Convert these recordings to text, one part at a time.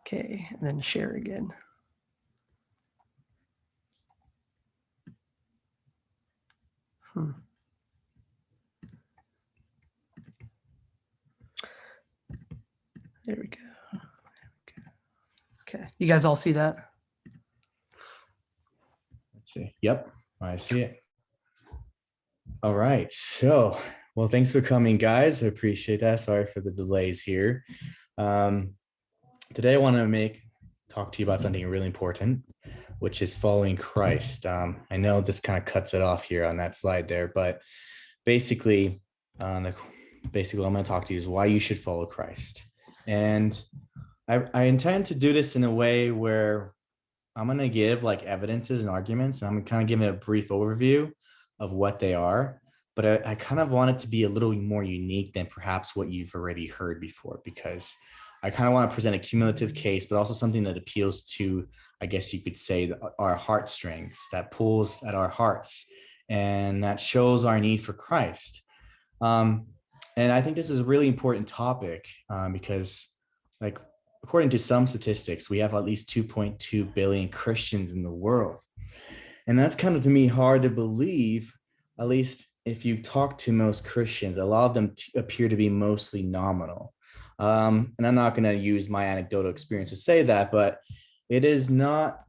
Okay, and then share again. There we go. Okay, you guys all see that? Let's see. Yep, I see it. All right. So, well, thanks for coming, guys. I appreciate that. Sorry for the delays here. Today, I want to talk to you about something really important, which is following Christ. I know this kind of cuts it off here on that slide there, but basically, basically, what I'm going to talk to you is why you should follow Christ. And I intend to do this in a way where I'm going to give like evidences and arguments, and I'm kind of giving a brief overview of what they are. But I kind of want it to be a little more unique than perhaps what you've already heard before, because I kind of want to present a cumulative case, but also something that appeals to, I guess you could say, our heartstrings, that pulls at our hearts and that shows our need for Christ. And I think this is a really important topic because, like, according to some statistics, we have at least 2.2 billion Christians in the world. And that's kind of, to me, hard to believe, at least if you talk to most Christians. A lot of them appear to be mostly nominal. And I'm not going to use my anecdotal experience to say that, but it is not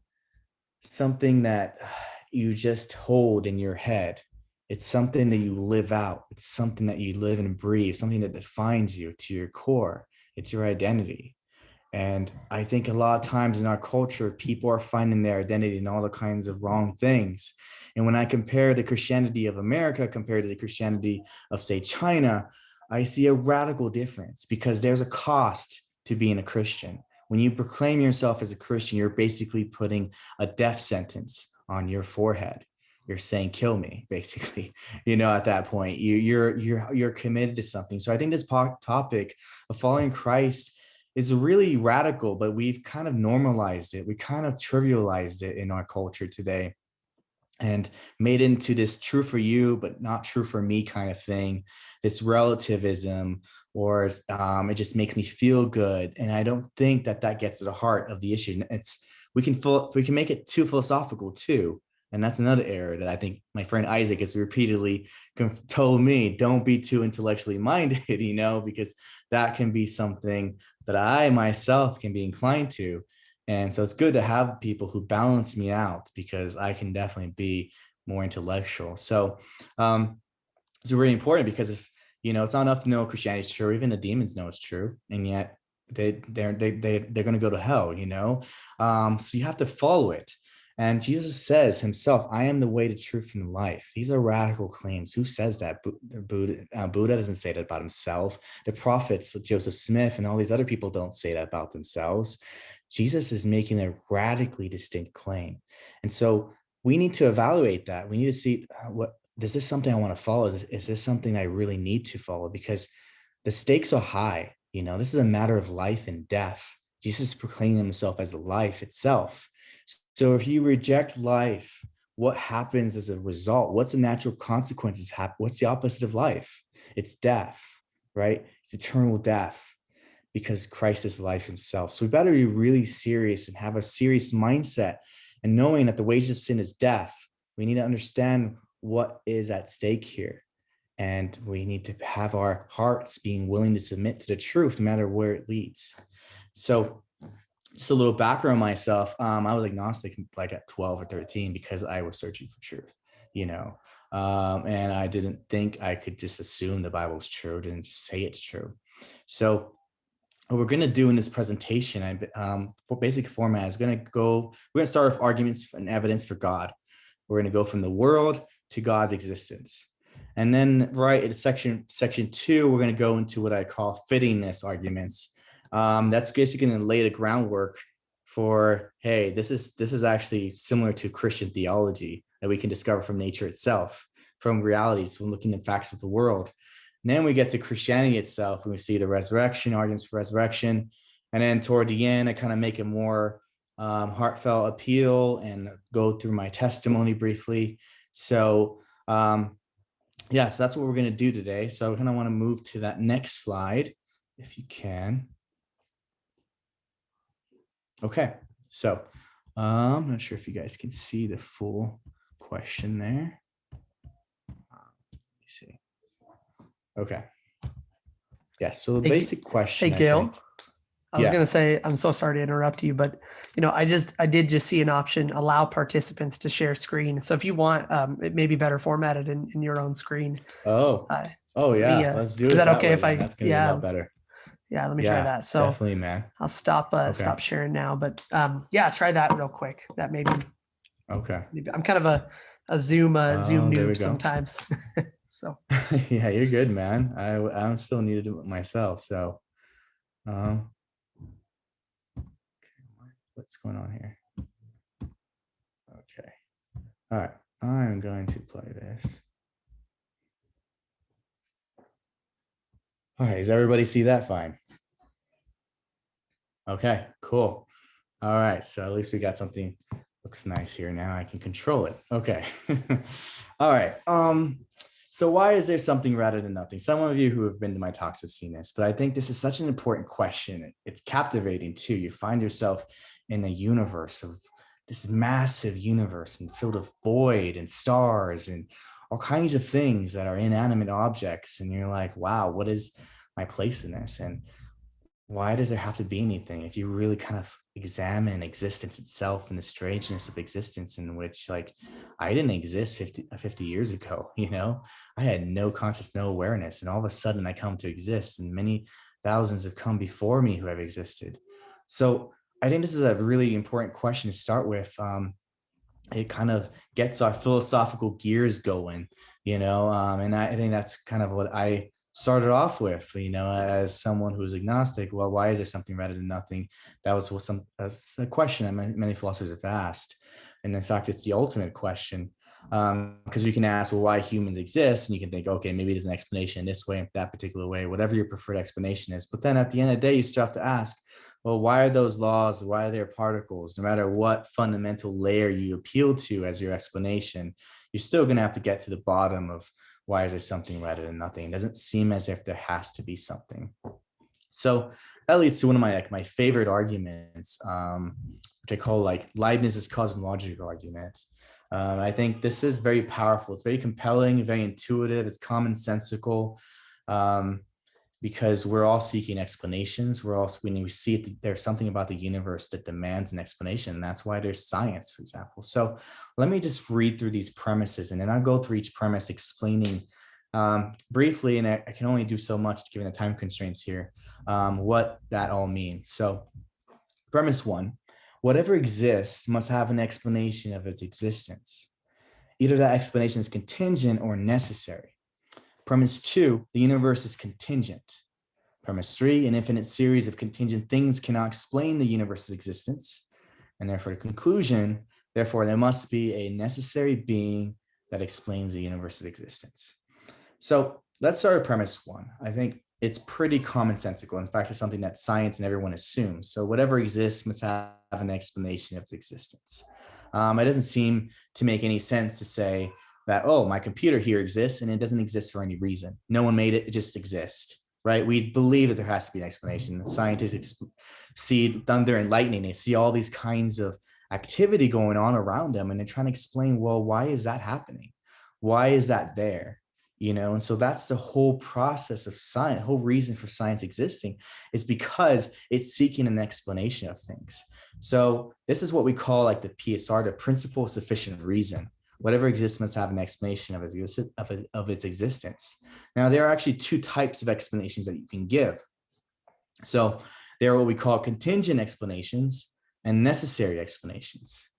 something that you just hold in your head. It's something that you live out. It's something that you live and breathe, something that defines you to your core. It's your identity. And I think a lot of times in our culture, people are finding their identity in all the kinds of wrong things. And when I compare the Christianity of America compared to the Christianity of, say, China, I see a radical difference because there's a cost to being a Christian. When you proclaim yourself as a Christian, you're basically putting a death sentence on your forehead. You're saying, kill me, basically, at that point, you're committed to something. So I think this topic of following Christ is really radical, but we've kind of normalized it. We kind of trivialized it in our culture today and made into this true for you, but not true for me kind of thing, this relativism, or it just makes me feel good. And I don't think that gets to the heart of the issue. We can make it too philosophical too. And that's another error that I think my friend Isaac has repeatedly told me, don't be too intellectually minded, because that can be something that I myself can be inclined to. And so it's good to have people who balance me out because I can definitely be more intellectual. So it's really important because if, it's not enough to know Christianity is true, even the demons know it's true. And yet they're going to go to hell, so you have to follow it. And Jesus says himself, I am the way, the truth, and the life. These are radical claims. Who says that? Buddha doesn't say that about himself. The prophets, Joseph Smith, and all these other people don't say that about themselves. Jesus is making a radically distinct claim. And so we need to evaluate that. We need to see is this something I want to follow? Is this something I really need to follow? Because the stakes are high. This is a matter of life and death. Jesus is proclaiming himself as life itself. So if you reject life, what happens as a result? What's the natural consequences happen? What's the opposite of life? It's death, right? It's eternal death because Christ is life himself. So we better be really serious and have a serious mindset. And knowing that the wages of sin is death, we need to understand what is at stake here. And we need to have our hearts being willing to submit to the truth, no matter where it leads. So just a little background on myself. I was agnostic like at 12 or 13 because I was searching for truth, and I didn't think I could just assume the Bible's true, didn't just say it's true. So what we're going to do in this presentation, for basic format, is we're going to start with arguments and evidence for God. We're going to go from the world to God's existence. And then right at section 2, we're going to go into what I call fittiness arguments. That's basically going to lay the groundwork for, hey, this is actually similar to Christian theology that we can discover from nature itself, from realities, from looking at facts of the world. And then we get to Christianity itself, and we see the resurrection, arguments for resurrection. And then toward the end, I kind of make a more heartfelt appeal and go through my testimony briefly. So so that's what we're going to do today. So I kind of want to move to that next slide, if you can. Okay, so I'm not sure if you guys can see the full question there. Let me see. Okay. Yeah, so the Hey, basic question, I Gail. think. I was Yeah. gonna say, I'm so sorry to interrupt you, but I did just see an option, allow participants to share screen. So if you want, it may be better formatted in your own screen. Oh, Uh, oh let me, yeah. Let's do is it that that okay way if then. I, That's gonna be a lot better. let me try Yeah, that. So definitely, man. I'll stop Okay. sharing now, but yeah, try that real quick. That maybe Okay. I'm kind of a Zoom Oh, there we noob go. sometimes. So Yeah, you're good, man. I'm still new to it myself. So, um, what's going on here? Okay. All right. I'm going to play this. All right. Does everybody see that fine? Okay, cool. All right. So at least we got something looks nice here. Now I can control it. Okay. All right. So why is there something rather than nothing? Some of you who have been to my talks have seen this, but I think this is such an important question. It's captivating too. You find yourself in a universe of this massive universe and filled with void and stars and all kinds of things that are inanimate objects. And you're like, wow, what is my place in this? And why does there have to be anything? If you really kind of examine existence itself and the strangeness of existence, in which, like, I didn't exist 50 years ago, I had no conscious, no awareness, and all of a sudden I come to exist, and many thousands have come before me who have existed. So I think this is a really important question to start with. It kind of gets our philosophical gears going, and I think that's kind of what I started off with, as someone who's agnostic. Well, why is there something rather than nothing? That was that's a question that many philosophers have asked. And in fact, it's the ultimate question, because we can ask, well, why humans exist? And you can think, okay, maybe there's an explanation in this way, that particular way, whatever your preferred explanation is. But then at the end of the day, you still have to ask, well, why are those laws? Why are there particles? No matter what fundamental layer you appeal to as your explanation, you're still going to have to get to the bottom of why is there something rather than nothing. It doesn't seem as if there has to be something. So that leads to one of my favorite arguments, which I call like Leibniz's cosmological argument. I think this is very powerful. It's very compelling, very intuitive. It's commonsensical. Because we're all seeking explanations. When we see it, there's something about the universe that demands an explanation. And that's why there's science, for example. So let me just read through these premises, and then I'll go through each premise explaining briefly, and I can only do so much given the time constraints here, what that all means. So premise one, whatever exists must have an explanation of its existence. Either that explanation is contingent or necessary. Premise two, the universe is contingent. Premise three, an infinite series of contingent things cannot explain the universe's existence. And therefore, the conclusion, therefore, there must be a necessary being that explains the universe's existence. So let's start with premise one. I think it's pretty commonsensical. In fact, it's something that science and everyone assumes. So whatever exists must have an explanation of its existence. It doesn't seem to make any sense to say that, oh, my computer here exists and it doesn't exist for any reason. No one made it, it just exists, right? We believe that there has to be an explanation. Scientists see thunder and lightning. They see all these kinds of activity going on around them, and they're trying to explain, well, why is that happening? Why is that there? And so that's the whole process of science. The whole reason for science existing is because it's seeking an explanation of things. So this is what we call like the PSR, the principle of sufficient reason. Whatever exists must have an explanation of its existence. Now, there are actually two types of explanations that you can give. So there are what we call contingent explanations and necessary explanations.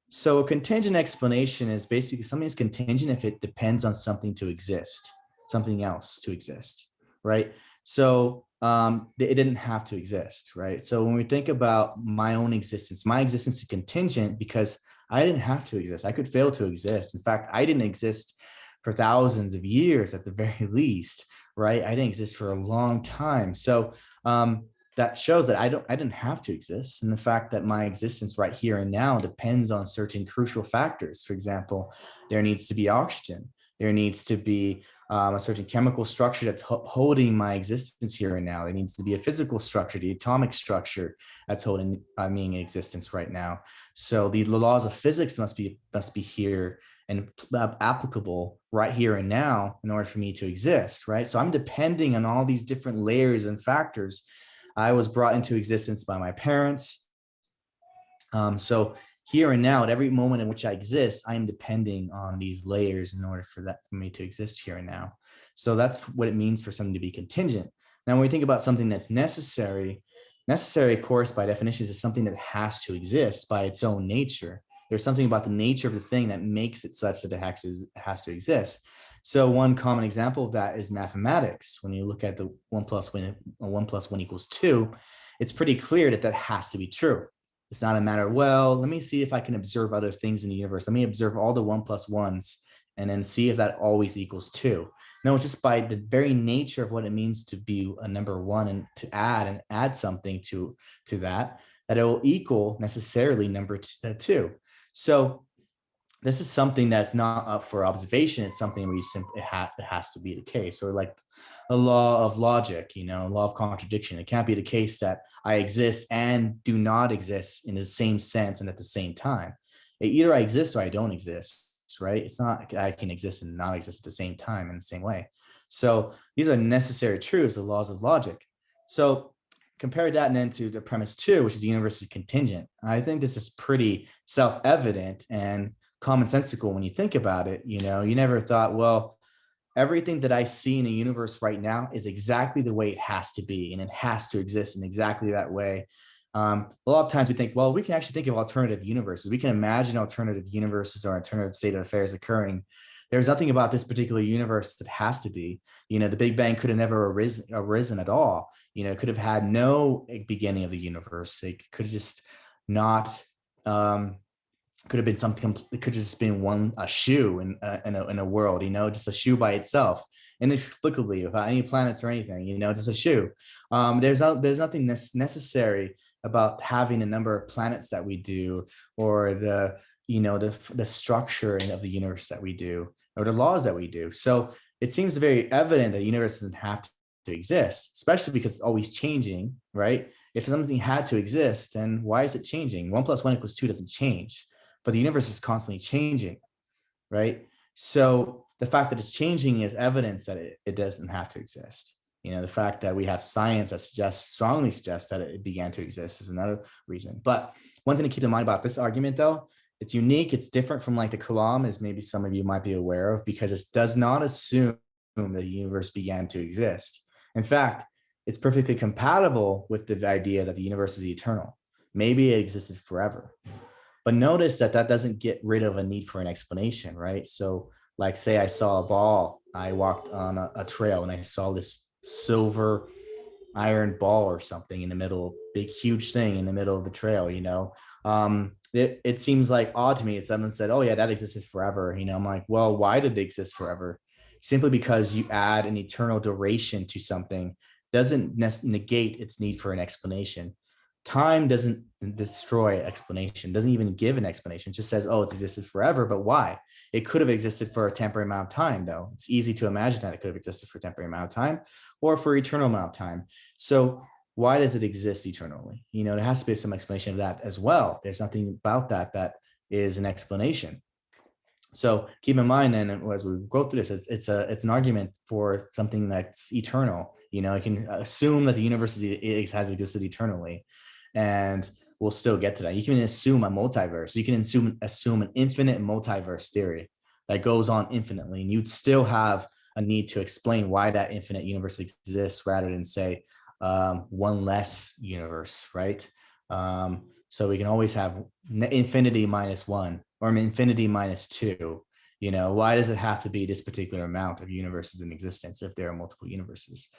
So a contingent explanation is basically something is contingent if it depends on something to exist, something else to exist, right? So it didn't have to exist, right? So when we think about my own existence, my existence is contingent because I didn't have to exist. I could fail to exist. In fact, I didn't exist for thousands of years at the very least, right? I didn't exist for a long time. So that shows that I didn't have to exist. And the fact that my existence right here and now depends on certain crucial factors. For example, there needs to be oxygen. There needs to be a certain chemical structure that's holding my existence here and now. There needs to be a physical structure, the atomic structure that's holding me in existence right now. So the laws of physics must be here and applicable right here and now in order for me to exist, right? So I'm depending on all these different layers and factors. I was brought into existence by my parents. So here and now, at every moment in which I exist, I am depending on these layers in order for me to exist here and now. So that's what it means for something to be contingent. Now, when we think about something that's necessary, of course, by definition, is something that has to exist by its own nature. There's something about the nature of the thing that makes it such that it has to exist. So one common example of that is mathematics. When you look at the 1 + 1 = 2, it's pretty clear that has to be true. It's not a matter of, well, let me see if I can observe other things in the universe. Let me observe all the 1 + 1s and then see if that always equals 2. No, it's just by the very nature of what it means to be a number 1 and to add something to that it will equal necessarily number 2. So this is something that's not up for observation. It's something where it has to be the case. Or like a law of logic, law of contradiction. It can't be the case that I exist and do not exist in the same sense and at the same time. Either I exist or I don't exist, right? It's not I can exist and not exist at the same time in the same way. So these are necessary truths, the laws of logic. So compare that then to the premise 2, which is the universe is contingent. I think this is pretty self-evident and commonsensical when you think about it. You never thought, well, everything that I see in the universe right now is exactly the way it has to be, and it has to exist in exactly that way. A lot of times we think, well, we can actually think of alternative universes. We can imagine alternative universes or alternative state of affairs occurring. There's nothing about this particular universe that has to be. The Big Bang could have never arisen at all. It could have had no beginning of the universe. It could have just not. Could have been something. It could have just been a shoe in a world. Just a shoe by itself, inexplicably, without any planets or anything. Just a shoe. There's nothing necessary about having a number of planets that we do, or the structure of the universe that we do, or the laws that we do. So it seems very evident that the universe doesn't have to exist, especially because it's always changing, right? If something had to exist, then why is it changing? 1 + 1 = 2 doesn't change, but the universe is constantly changing, right? So the fact that it's changing is evidence that it doesn't have to exist. The fact that we have science that strongly suggests that it began to exist is another reason. But one thing to keep in mind about this argument, though, it's unique. It's different from like the Kalam, as maybe some of you might be aware of, because it does not assume that the universe began to exist. In fact, it's perfectly compatible with the idea that the universe is eternal. Maybe it existed forever. But notice that doesn't get rid of a need for an explanation, right? So like, say I saw a ball, I walked on a trail and I saw this silver iron ball or something in the middle, big, huge thing in the middle of the trail, it seems like odd to me if someone said, oh yeah, that existed forever. I'm like, well, why did it exist forever? Simply because you add an eternal duration to something doesn't negate its need for an explanation. Time doesn't destroy explanation, doesn't even give an explanation. It just says, oh, it's existed forever, but why? It could have existed for a temporary amount of time, though. It's easy to imagine that it could have existed for a temporary amount of time or for eternal amount of time. So why does it exist eternally? There has to be some explanation of that as well. There's nothing about that is an explanation. So keep in mind, then, as we go through this, it's an argument for something that's eternal. You can assume that the universe has existed eternally, and we'll still get to that. You can assume a multiverse. You can assume an infinite multiverse theory that goes on infinitely, and you'd still have a need to explain why that infinite universe exists, rather than say one less universe, right? So we can always have infinity minus 1 or infinity minus 2. Why does it have to be this particular amount of universes in existence if there are multiple universes?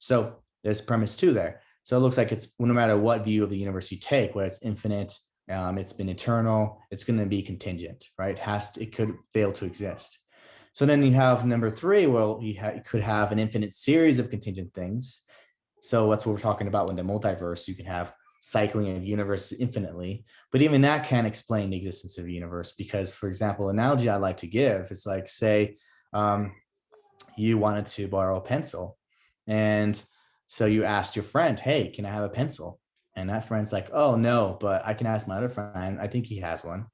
So there's premise 2 there. So it looks like it's, no matter what view of the universe you take, whether it's infinite, it's been eternal, it's going to be contingent, right? It could fail to exist. So then you have number 3, well, you could have an infinite series of contingent things. So that's what we're talking about when the multiverse, you can have cycling of universes infinitely, but even that can't explain the existence of the universe, because, for example, analogy I like to give is like, say You wanted to borrow a pencil. And so you asked your friend, hey, can I have a pencil? And that friend's like, oh, no, but I can ask my other friend. I think he has one.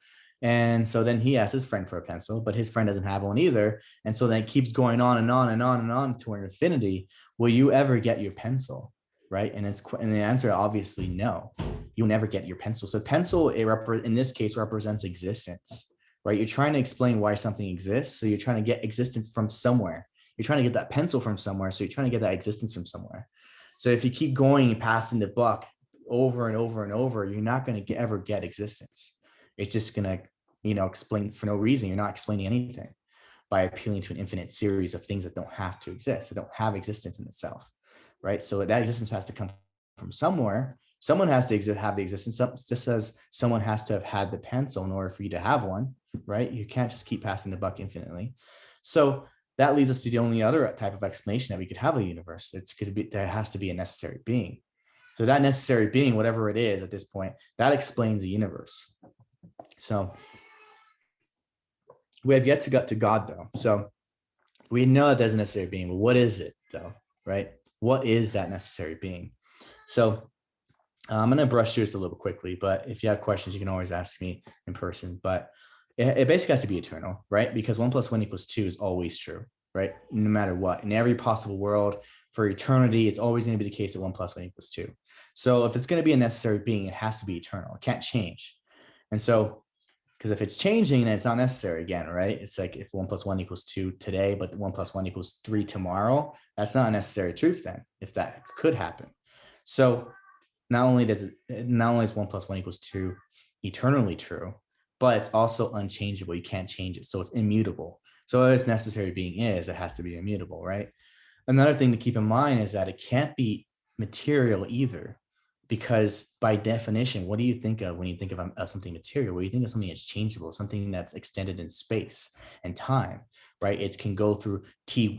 And so then he asks his friend for a pencil, but his friend doesn't have one either. And so then it keeps going on and on and on and on to an infinity. Will you ever get your pencil? Right. And the answer, obviously, no, you'll never get your pencil. So pencil, in this case, represents existence, right? You're trying to explain why something exists. So you're trying to get existence from somewhere. You're trying to get that pencil from somewhere. So you're trying to get that existence from somewhere. So if you keep going and passing the buck over and over and over, you're not going to ever get existence. It's just going to, explain for no reason. You're not explaining anything by appealing to an infinite series of things that don't have to exist. They don't have existence in itself, right? So that existence has to come from somewhere. Someone has to have the existence, just as someone has to have had the pencil in order for you to have one, right? You can't just keep passing the buck infinitely. So that leads us to the only other type of explanation that we could have a universe. There has to be a necessary being. So that necessary being, whatever it is at this point, that explains the universe. So we have yet to get to God, though. So we know that there's a necessary being, but what is it, though, right? What is that necessary being? So I'm going to brush through this a little quickly, but if you have questions, you can always ask me in person. But it basically has to be eternal, right? Because 1 + 1 = 2 is always true, right? No matter what, in every possible world for eternity, it's always going to be the case that 1 + 1 = 2. So if it's going to be a necessary being, it has to be eternal. It can't change. And so, because if it's changing, then it's not necessary again, right? It's like if 1 + 1 = 2 today, but 1 + 1 = 3 tomorrow, that's not a necessary truth then, if that could happen. So not only is 1 + 1 = 2 eternally true, but it's also unchangeable. You can't change it. So it's immutable. So as necessary being is, it has to be immutable, right? Another thing to keep in mind is that it can't be material either, because by definition, what do you think of when you think of something material? Well, you think of something that's changeable, something that's extended in space and time, right? It can go through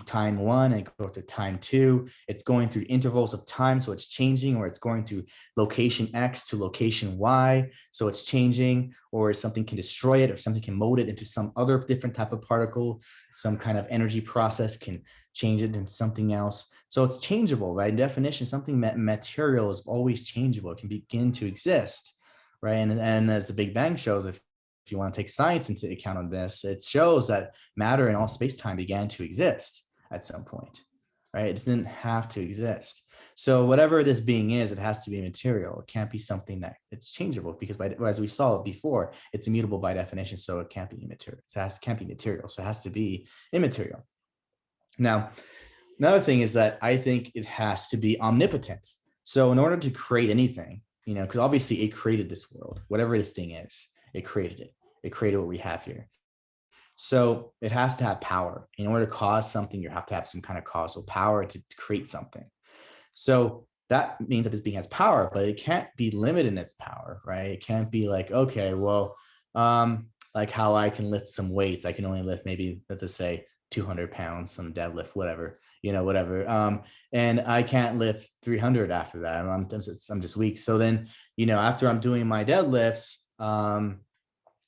time 1 and go to time 2. It's going through intervals of time, so it's changing, or it's going to location X to location Y, so it's changing, or something can destroy it, or something can mold it into some other different type of particle. Some kind of energy process can change it into something else. So it's changeable, right? By definition, something material is always changeable. It can begin to exist, right? And as the Big Bang shows, if you want to take science into account on this, it shows that matter in all space-time began to exist at some point, right? It didn't have to exist. So whatever this being is, it has to be material. It can't be something that it's changeable, because as we saw before, it's immutable by definition, so it can't be immaterial. It can't be material, so it has to be immaterial. Now, another thing is that I think it has to be omnipotent. So in order to create anything, because obviously it created this world, whatever this thing is, it created it. It created what we have here. So it has to have power. In order to cause something, you have to have some kind of causal power to create something. So that means that this being has power, but it can't be limited in its power, right? It can't be like, okay, well, like how I can lift some weights. I can only lift maybe, let's just say, 200 pounds, some deadlift, whatever, whatever. And I can't lift 300 after that. I'm just weak. So then, after I'm doing my deadlifts,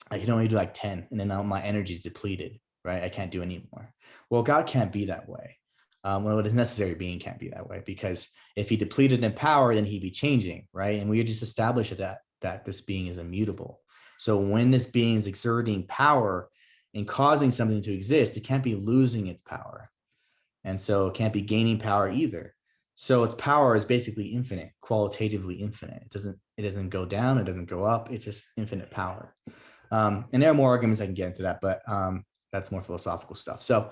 I can only do like 10, and then now my energy is depleted, right? I can't do any more. Well, God can't be that way. Well, his necessary being can't be that way, because if he depleted in power, then he'd be changing, right? And we just established that this being is immutable. So when this being is exerting power and causing something to exist, it can't be losing its power. And so it can't be gaining power either. So its power is basically infinite, qualitatively infinite. It doesn't go down, it doesn't go up, it's just infinite power. And there are more arguments I can get into that, but that's more philosophical stuff. So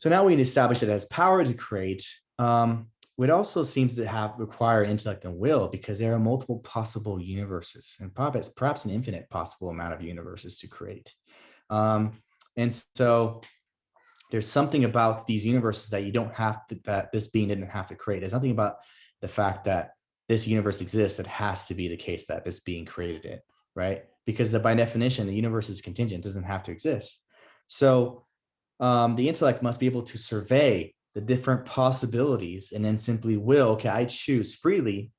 now we establish that it has power to create. It also seems to require intellect and will, because there are multiple possible universes, and perhaps an infinite possible amount of universes to create. And so there's something about these universes that that this being didn't have to create. There's nothing about the fact that this universe exists that has to be the case that this being created it, right? Because by definition, the universe is contingent, doesn't have to exist. So the intellect must be able to survey the different possibilities and then simply okay, I choose freely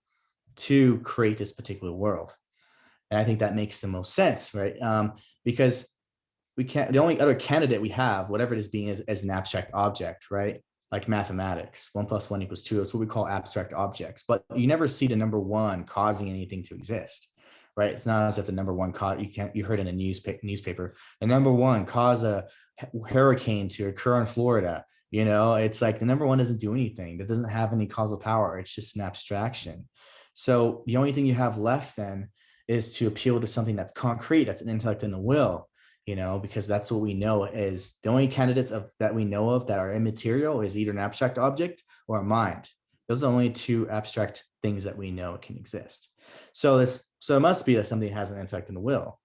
to create this particular world. And I think that makes the most sense, right? Because the only other candidate we have, whatever it is being, is an abstract object, right? Like mathematics, 1 + 1 = 2. That's what we call abstract objects. But you never see the number one causing anything to exist, right? It's not as if the number one cause, you heard in a newspaper, the number one caused a hurricane to occur in Florida. It's like the number one doesn't do anything. That doesn't have any causal power. It's just an abstraction. So the only thing you have left then is to appeal to something that's concrete, that's an intellect and a will, because that's what we know is the only candidates that we know of that are immaterial is either an abstract object or a mind. Those are the only two abstract things that we know can exist. So it must be that something has an intellect and a will.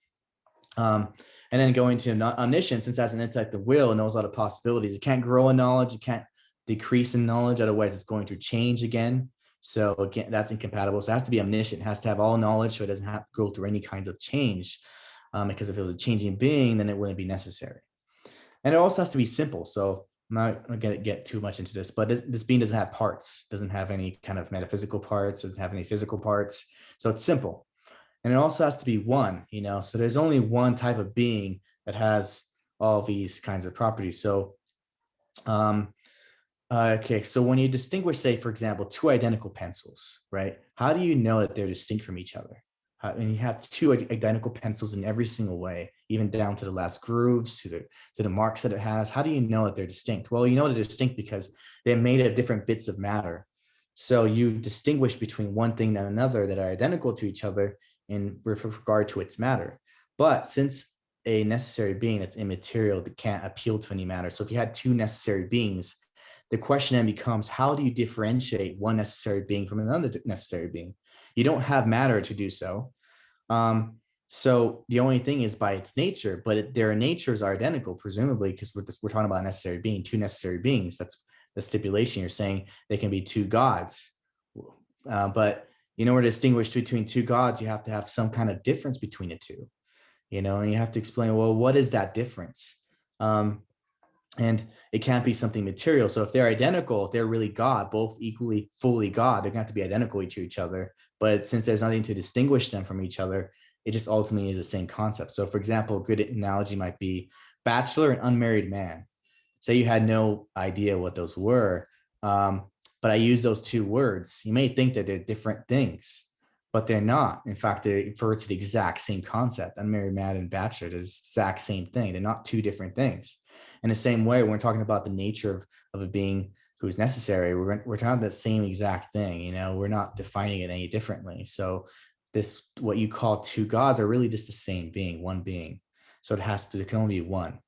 And then going to omniscience, since it has an intellect and will, it knows a lot of possibilities. It can't grow in knowledge. It can't decrease in knowledge. Otherwise, it's going to change again. So again, that's incompatible. So it has to be omniscient. It has to have all knowledge, so it doesn't have to go through any kinds of change. Because if it was a changing being, then it wouldn't be necessary. And it also has to be simple. So I'm not going to get too much into this, but this being doesn't have parts, doesn't have any kind of metaphysical parts, doesn't have any physical parts. So it's simple. And it also has to be one, so there's only one type of being that has all these kinds of properties. So, okay, so when you distinguish, say, for example, two identical pencils, right? How do you know that they're distinct from each other? And you have two identical pencils in every single way, even down to the last grooves, to the marks that it has. How do you know that they're distinct? Well, they're distinct because they're made of different bits of matter. So you distinguish between one thing and another that are identical to each other with regard to its matter. But since a necessary being that's immaterial, that can't appeal to any matter. So if you had two necessary beings, the question then becomes, how do you differentiate one necessary being from another necessary being? You don't have matter to do so. So the only thing is by its nature, but their natures are identical, presumably, because we're talking about a necessary being, two necessary beings. That's the stipulation. You're saying they can be two gods. But in order to distinguish between two gods, you have to have some kind of difference between the two, and you have to explain, well, what is that difference? And it can't be something material. So if they're identical, if they're really God, both equally, fully God, they're going to have to be identical to each other. But since there's nothing to distinguish them from each other, it just ultimately is the same concept. So for example, a good analogy might be bachelor and unmarried man. Say you had no idea what those were, but I use those two words. You may think that they're different things, but they're not. In fact, they refer to the exact same concept. Unmarried man and bachelor, they're the exact same thing. They're not two different things. In the same way, when we're talking about the nature of a being who's necessary, we're talking about the same exact thing. We're not defining it any differently. So what you call two gods are really just the same being, one being. So it can only be one.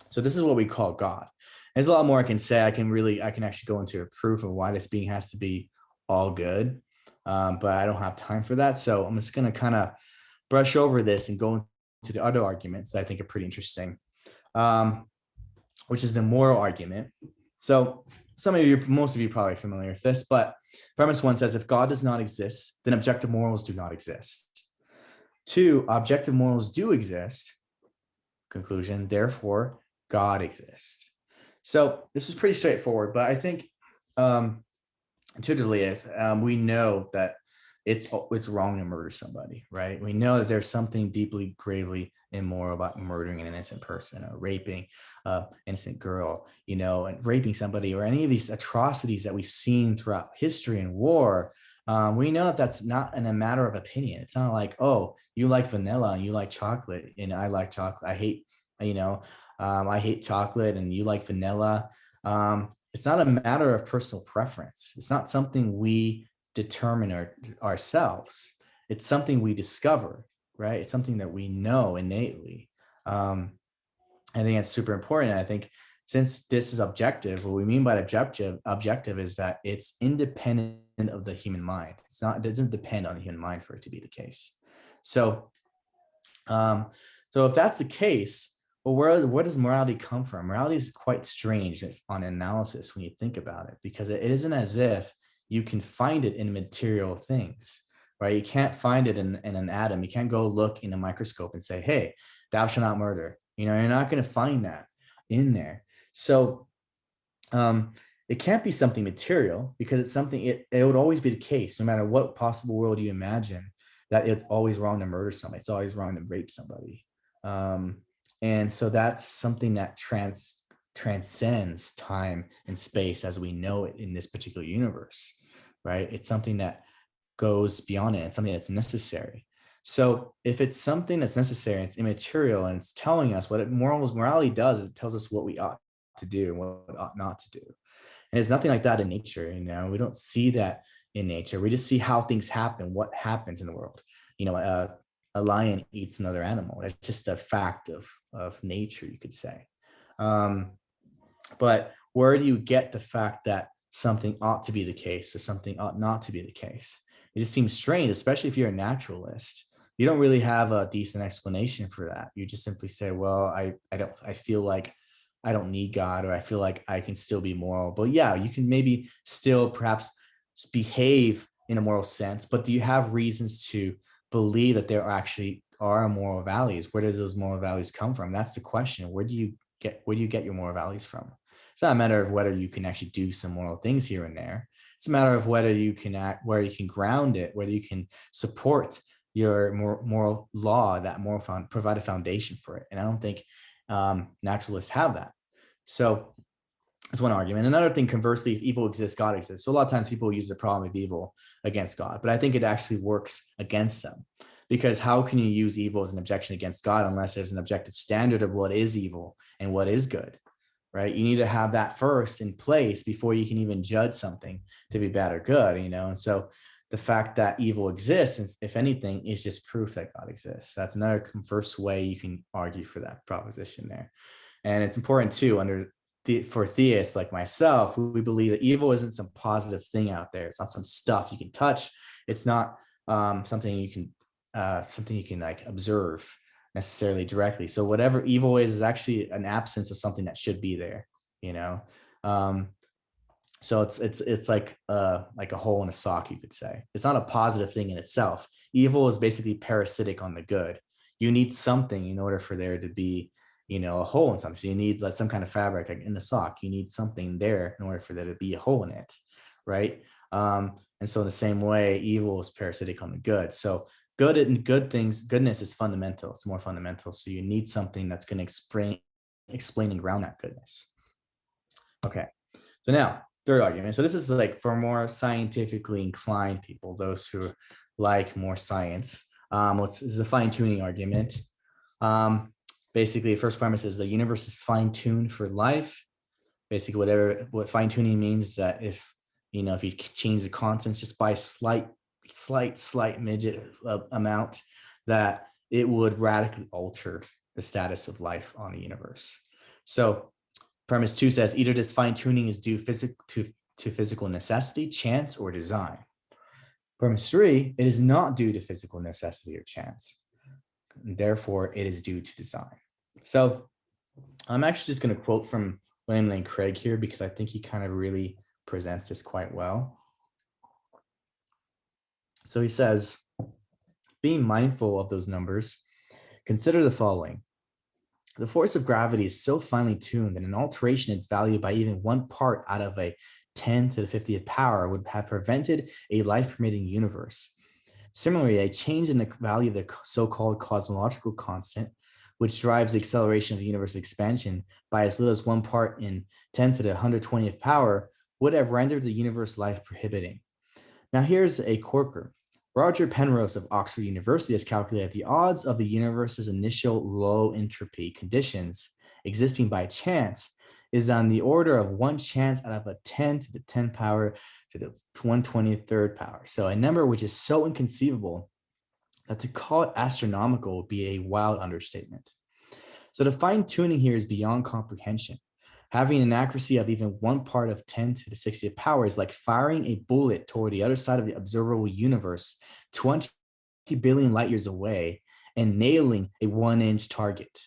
So this is what we call God. There's a lot more I can say. I can actually go into a proof of why this being has to be all good. But I don't have time for that. So I'm just going to kind of brush over this and go into the other arguments that I think are pretty interesting, which is the moral argument. So most of you probably familiar with this, but premise one says, if God does not exist, then objective morals do not exist. 2, objective morals do exist. Conclusion, therefore, God exists. So this is pretty straightforward, but I think intuitively we know that it's wrong to murder somebody, right? We know that there's something deeply, gravely immoral about murdering an innocent person, or raping an innocent girl, and raping somebody, or any of these atrocities that we've seen throughout history and war. We know that that's not in a matter of opinion. It's not like, oh, you like vanilla and you like chocolate and I like chocolate. I hate chocolate and you like vanilla. It's not a matter of personal preference. It's not something we determine ourselves. It's something we discover, right? It's something that we know innately. I think that's super important. I think since this is objective, what we mean by objective is that it's independent of the human mind. It doesn't depend on the human mind for it to be the case. So if that's the case, well, where does morality come from? Morality is quite strange on analysis when you think about it, because it isn't as if you can find it in material things, right? You can't find it in an atom. You can't go look in a microscope and say, hey, thou shalt not murder. You're not going to find that in there. So it can't be something material, because it's something, it would always be the case, no matter what possible world you imagine, that it's always wrong to murder somebody. It's always wrong to rape somebody. And so that's something that transcends time and space as we know it in this particular universe, right? It's something that goes beyond it. It's something that's necessary. So if it's something that's necessary, it's immaterial, and it's telling us what morality does, is it tells us what we ought to do and what ought not to do. And there's nothing like that in nature. We don't see that in nature. We just see how things happen, what happens in the world. A lion eats another animal. That's just a fact of nature, you could say. But where do you get the fact that something ought to be the case or something ought not to be the case? It just seems strange, especially if you're a naturalist. You don't really have a decent explanation for that. You just simply say, well, I feel like I don't need God, or I feel like I can still be moral. But yeah, you can maybe still perhaps behave in a moral sense, but do you have reasons to believe that there actually are moral values? Where does those moral values come from? That's the question. Where do you get your moral values from? It's not a matter of whether you can actually do some moral things here and there. It's a matter of whether you can where you can ground it, whether you can support your moral law, that provide a foundation for it. And I don't think naturalists have that. So that's one argument. Another thing, conversely, if evil exists, God exists. So a lot of times people use the problem of evil against God, but I think it actually works against them, because how can you use evil as an objection against God unless there's an objective standard of what is evil and what is good, right? You need to have that first in place before you can even judge something to be bad or good, And so the fact that evil exists, if anything, is just proof that God exists. That's another converse way you can argue for that proposition there. And it's important too, for theists like myself, we believe that evil isn't some positive thing out there. It's not some stuff you can touch. It's not something you can like observe necessarily directly. So whatever evil is actually an absence of something that should be there. So it's like a hole in a sock, you could say. It's not a positive thing in itself. Evil is basically parasitic on the good. You need something in order for there to be a hole in something. So you need like some kind of fabric, like in the sock. You need something there in order for there to be a hole in it, right? And so in the same way, evil is parasitic on the good. So goodness is fundamental. It's more fundamental. So you need something that's going to explain and ground that goodness. Okay. So now, third argument. So this is like for more scientifically inclined people, those who like more science. This is a fine-tuning argument. Basically, the first premise is the universe is fine-tuned for life. Basically, what fine-tuning means is that if you change the constants just by slight midget amount, that it would radically alter the status of life on the universe. So premise 2 says either this fine-tuning is due to physical necessity, chance, or design. Premise 3, it is not due to physical necessity or chance. And therefore, it is due to design. So I'm actually just going to quote from William Lane Craig here, because I think he kind of really presents this quite well. So he says, being mindful of those numbers, consider the following. The force of gravity is so finely tuned that an alteration in its value by even 1 part out of a 10 to the 50th power would have prevented a life-permitting universe. Similarly, a change in the value of the so-called cosmological constant, which drives the acceleration of the universe expansion by as little as 1 part in 10 to the 120th power, would have rendered the universe life prohibiting. Now here's a corker. Roger Penrose of Oxford University has calculated the odds of the universe's initial low entropy conditions existing by chance is on the order of 1 chance out of a 10 to the 10 power to the 123rd power. So a number which is so inconceivable that to call it astronomical would be a wild understatement. So the fine-tuning here is beyond comprehension. Having an accuracy of even 1 part of 10 to the 60th power is like firing a bullet toward the other side of the observable universe 20 billion light years away and nailing a 1-inch target.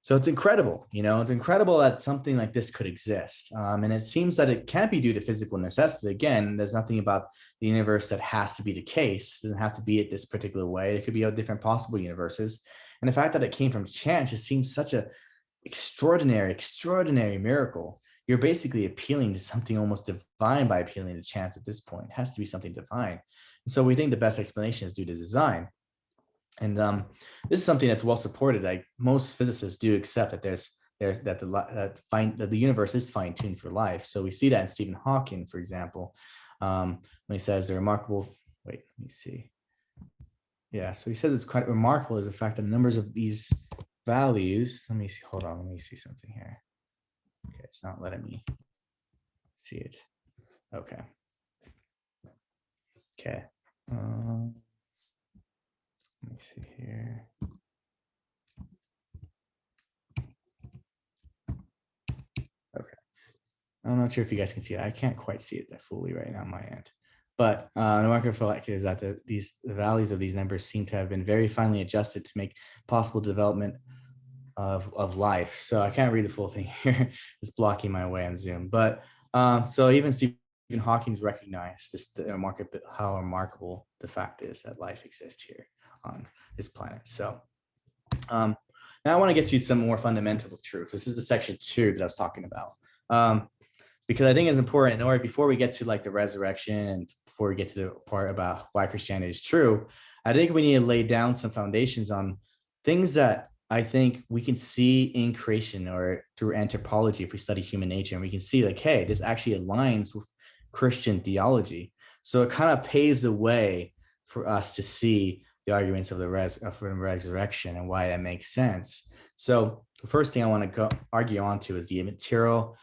So it's incredible, it's incredible that something like this could exist. And it seems that it can't be due to physical necessity. Again, there's nothing about the universe that has to be the case. It doesn't have to be it this particular way. It could be different possible universes. And the fact that it came from chance just seems such a extraordinary miracle. You're basically appealing to something almost divine by appealing to chance at this point. It has to be something divine. And so we think the best explanation is due to design. And this is something that's well supported. Like most physicists do accept that that the universe is fine-tuned for life. So we see that in Stephen Hawking, for example, when he says the remarkable. Wait, let me see. Yeah, so he says it's quite remarkable is the fact that the numbers of these values. Let me see. Hold on. Let me see something here. Okay, it's not letting me see it. Okay. Okay. Let me see here. Okay. I'm not sure if you guys can see it. I can't quite see it that fully right now on my end. But the marker for like is that the values of these numbers seem to have been very finely adjusted to make possible development of life. So I can't read the full thing here. It's blocking my way on Zoom. But so even Stephen Hawking's recognized this how remarkable the fact is that life exists here on this planet. So now I want to get to some more fundamental truths. This is the section 2 that I was talking about. Because I think it's important in order before we get to like the resurrection and before we get to the part about why Christianity is true, I think we need to lay down some foundations on things that I think we can see in creation or through anthropology if we study human nature, and we can see like, hey, this actually aligns with Christian theology. So it kind of paves the way for us to see the arguments of the resurrection and why that makes sense. So the first thing I want to argue on to is the immaterial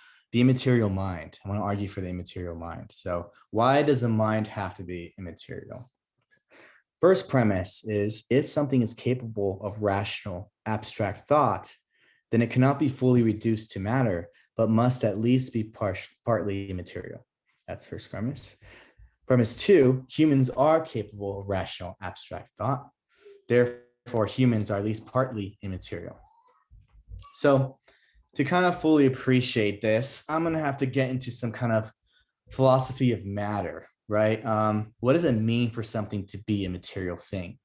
mind. I want to argue for the immaterial mind. So why does the mind have to be immaterial? First premise is if something is capable of rational, abstract thought, then it cannot be fully reduced to matter, but must at least be partly immaterial. That's first premise. Premise 2, humans are capable of rational, abstract thought. Therefore, humans are at least partly immaterial. So to kind of fully appreciate this, I'm going to have to get into some kind of philosophy of matter, right? What does it mean for something to be a material thing?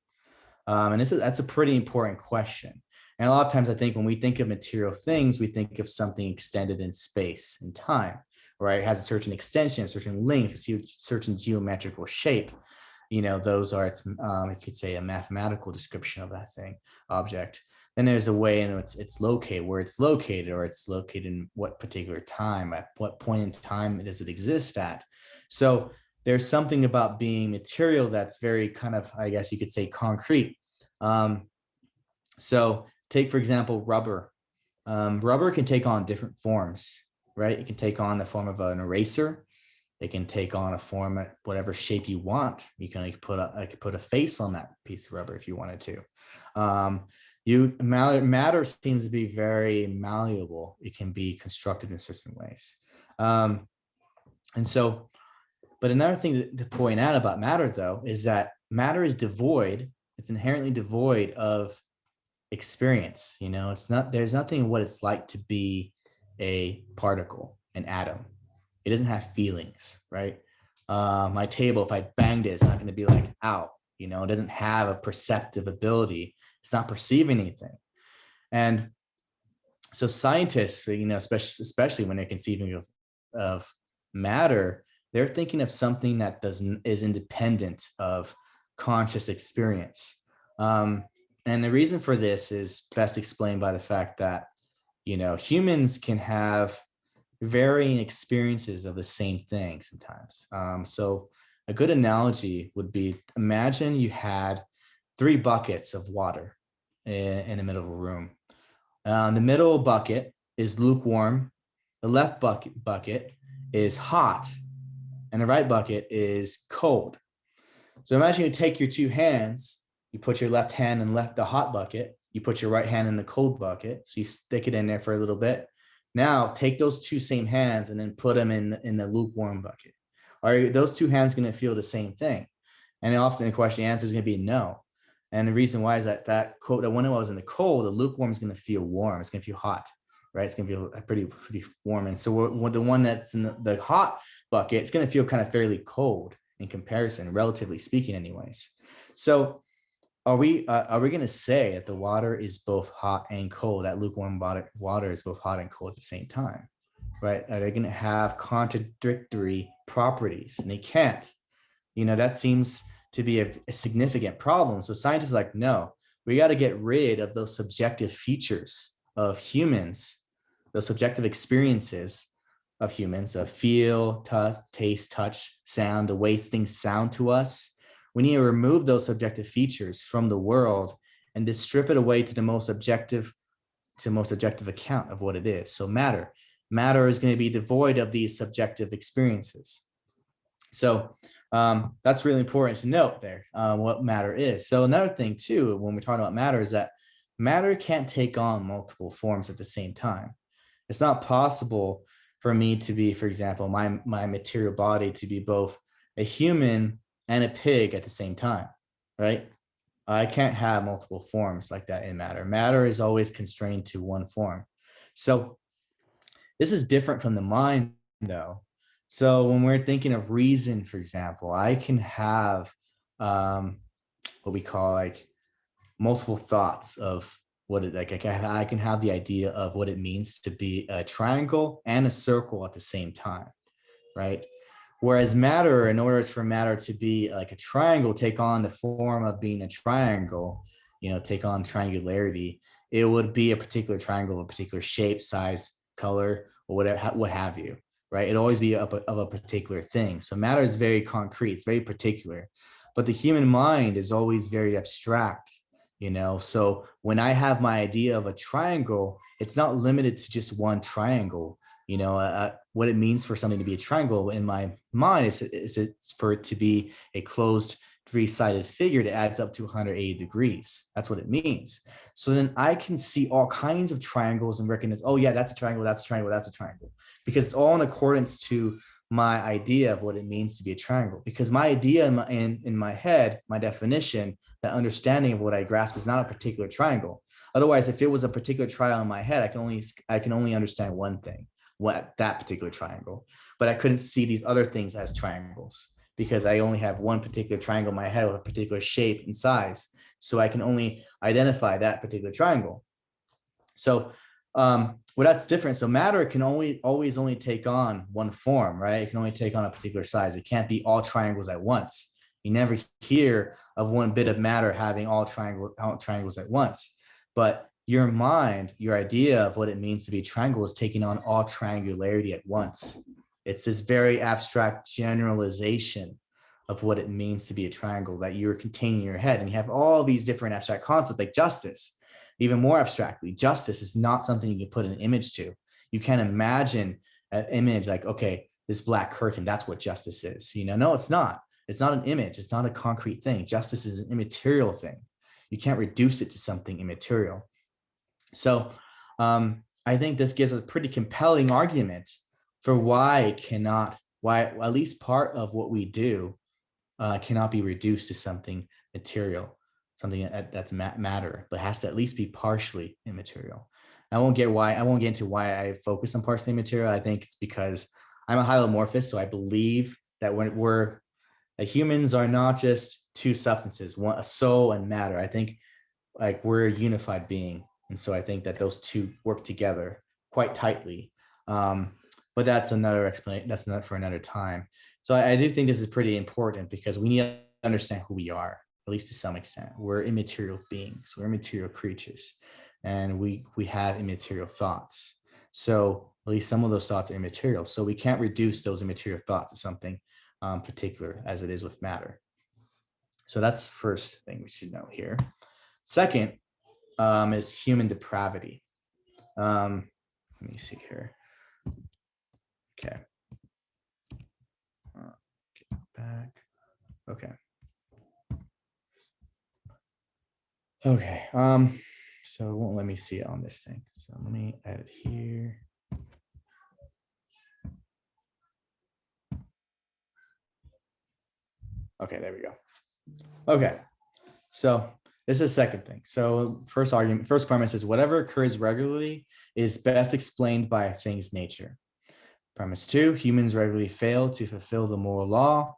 And that's a pretty important question. And a lot of times I think when we think of material things, we think of something extended in space and time, right? It has a certain extension, a certain length, a certain geometrical shape. You know, those are its, you could say, a mathematical description of that thing, object. Then there's a way in which it's located, where it's located, or it's located in what particular time, at what point in time does it exist at. So there's something about being material that's very kind of, I guess you could say, concrete. So take, for example, rubber. Rubber can take on different forms, right? It can take on the form of an eraser. It can take on a form, whatever shape you want. You can like I could put a face on that piece of rubber if you wanted to. Matter seems to be very malleable. It can be constructed in certain ways. And so, but another thing to point out about matter, though, is that matter is devoid. It's inherently devoid of experience. You know, there's nothing in what it's like to be a particle, an atom. It doesn't have feelings, right? My table, if I banged it, it's not going to be like, ow, you know, it doesn't have a perceptive ability. It's not perceiving anything. And so scientists, you know, especially when they're conceiving of matter, they're thinking of something that is independent of conscious experience. And the reason for this is best explained by the fact that, you know, humans can have varying experiences of the same thing sometimes. So a good analogy would be, imagine you had 3 buckets of water in the middle of a room. The middle bucket is lukewarm, the left bucket is hot, and the right bucket is cold. So imagine you take your 2 hands, you put your left hand in the hot bucket, you put your right hand in the cold bucket, so you stick it in there for a little bit. Now take those 2 same hands and then put them in the lukewarm bucket. Are those 2 hands going to feel the same thing? And often the answer is going to be no. And the reason why is that when it was in the cold, the lukewarm is going to feel warm. It's going to feel hot, right? It's going to feel pretty warm. And so the one that's in the hot bucket, it's going to feel kind of fairly cold in comparison, relatively speaking, anyways. So are we going to say that the water is both hot and cold, that lukewarm water is both hot and cold at the same time, right? Are they going to have contradictory properties? And they can't. You know, that seems to be a significant problem. So scientists are like, no, we got to get rid of those subjective features of humans, those subjective experiences of humans, of feel, touch, taste, touch, sound, the way things sound to us. We need to remove those subjective features from the world and just strip it away to the most objective account of what it is. So matter is going to be devoid of these subjective experiences. So that's really important to note there, what matter is. So another thing too, when we're talking about matter, is that matter can't take on multiple forms at the same time. It's not possible for me to be, for example, my material body to be both a human and a pig at the same time, right? I can't have multiple forms like that in matter. Matter is always constrained to one form. So this is different from the mind, though. So when we're thinking of reason, for example, I can have what we call like multiple thoughts of what it like. I can have the idea of what it means to be a triangle and a circle at the same time, right? Whereas matter, in order for matter to be like a triangle, take on the form of being a triangle, take on triangularity, it would be a particular triangle of a particular shape, size, color, or whatever, what have you, right? It'd always be of a particular thing. So matter is very concrete, it's very particular, but the human mind is always very abstract, So when I have my idea of a triangle, it's not limited to just one triangle. What it means for something to be a triangle in my mind is for it to be a closed three-sided figure that adds up to 180 degrees. That's what it means. So then I can see all kinds of triangles and recognize, oh yeah, that's a triangle, that's a triangle, that's a triangle, because it's all in accordance to my idea of what it means to be a triangle. Because my idea in my head, my definition, that understanding of what I grasp is not a particular triangle. Otherwise, if it was a particular triangle in my head, I can only understand one thing, what that particular triangle, but I couldn't see these other things as triangles because I only have one particular triangle in my head with a particular shape and size. So I can only identify that particular triangle. So that's different. So matter can always only take on one form, right? It can only take on a particular size. It can't be all triangles at once. You never hear of one bit of matter having all triangles at once. But your mind, your idea of what it means to be a triangle is taking on all triangularity at once. It's this very abstract generalization of what it means to be a triangle that you're containing in your head. And you have all these different abstract concepts like justice. Even more abstractly, justice is not something you can put an image to. You can't imagine an image like, okay, this black curtain, that's what justice is. No, it's not. It's not an image. It's not a concrete thing. Justice is an immaterial thing. You can't reduce it to something immaterial. So I think this gives a pretty compelling argument for why at least part of what we do cannot be reduced to something material, something that's matter, but has to at least be partially immaterial. I won't get into why I focus on partially immaterial. I think it's because I'm a hylomorphist, so I believe that humans are not just two substances, a soul and matter. I think like we're a unified being. And so I think that those two work together quite tightly. But that's another explanation. That's not for another time. So I do think this is pretty important because we need to understand who we are, at least to some extent. We're immaterial beings. We're immaterial creatures. And we have immaterial thoughts. So at least some of those thoughts are immaterial. So we can't reduce those immaterial thoughts to something particular as it is with matter. So that's the first thing we should know here. Second, is human depravity. Let me see here. Okay. Get back. Okay. Okay. So it won't let me see it on this thing. So let me add it here. Okay, there we go. Okay. So this is the second thing. So first premise is whatever occurs regularly is best explained by a thing's nature. Premise 2, humans regularly fail to fulfill the moral law.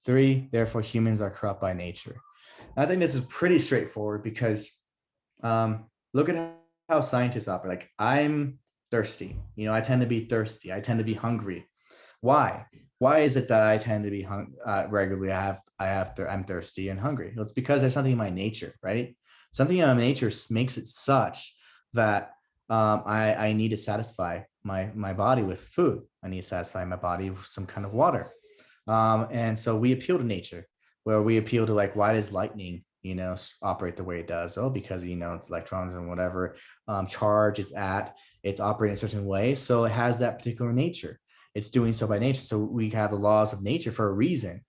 3, therefore humans are corrupt by nature. And I think this is pretty straightforward because look at how scientists operate. Like I'm thirsty, I tend to be thirsty. I tend to be hungry. Why? why is it that I tend to be regularly? I'm thirsty and hungry. Well, it's because there's something in my nature, right? Something in my nature makes it such that I need to satisfy my body with food. I need to satisfy my body with some kind of water. And so we appeal to nature, where we appeal to like, why does lightning, operate the way it does? Oh, because, it's electrons and whatever charge it's operating a certain way. So it has that particular nature. It's doing so by nature. So we have the laws of nature for a reason.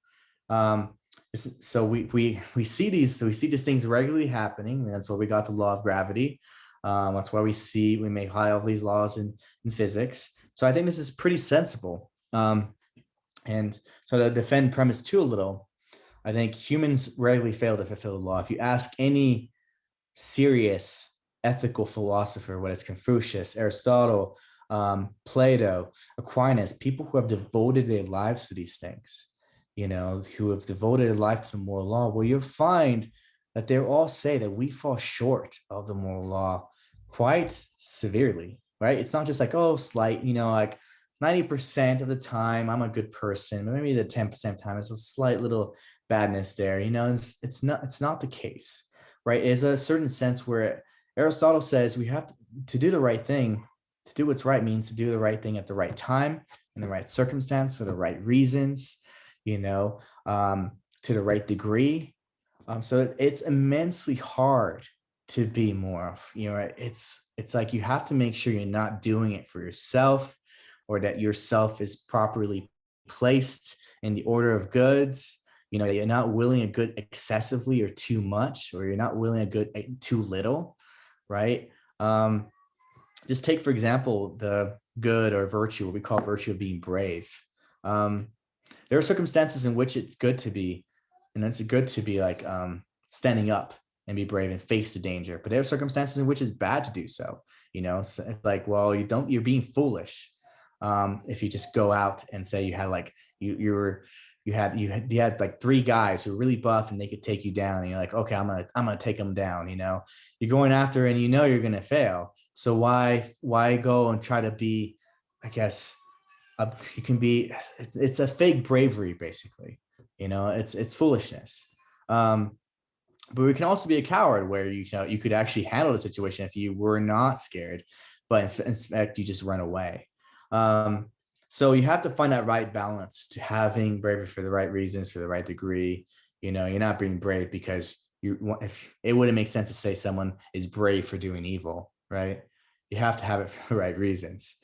So we see these things regularly happening. And that's why we got the law of gravity. That's why we make high of these laws in physics. So I think this is pretty sensible. And so to defend premise 2 a little, I think humans regularly fail to fulfill the law. If you ask any serious ethical philosopher, whether it's Confucius, Aristotle, Plato, Aquinas, people who have devoted their lives to these things, who have devoted their life to the moral law, well, you'll find that they all say that we fall short of the moral law quite severely, right? It's not just like, oh, slight, like 90% of the time I'm a good person, but maybe the 10% of the time it's a slight little badness there. It's not the case, right? There's a certain sense where Aristotle says we have to do the right thing. To do what's right means to do the right thing at the right time, in the right circumstance, for the right reasons, to the right degree. So it's immensely hard to be moral. It's like you have to make sure you're not doing it for yourself, or that yourself is properly placed in the order of goods. You're not willing a good excessively or too much, or you're not willing a good too little, right? Just take, for example, the good or virtue, what we call virtue of being brave. There are circumstances in which it's good to be, and it's good to be like standing up and be brave and face the danger. But there are circumstances in which it's bad to do so. So it's like, well, you're being foolish if you just go out and say you had like you had like 3 guys who were really buff and they could take you down, and you're like, okay, I'm gonna take them down. You're going after and you're gonna fail. So why go and try to be, I guess, you can be, it's a fake bravery, basically. It's foolishness. But we can also be a coward, where you could actually handle the situation if you were not scared, but in fact you just run away. So you have to find that right balance to having bravery for the right reasons, for the right degree. You're not being brave because if it wouldn't make sense to say someone is brave for doing evil, right? You have to have it for the right reasons.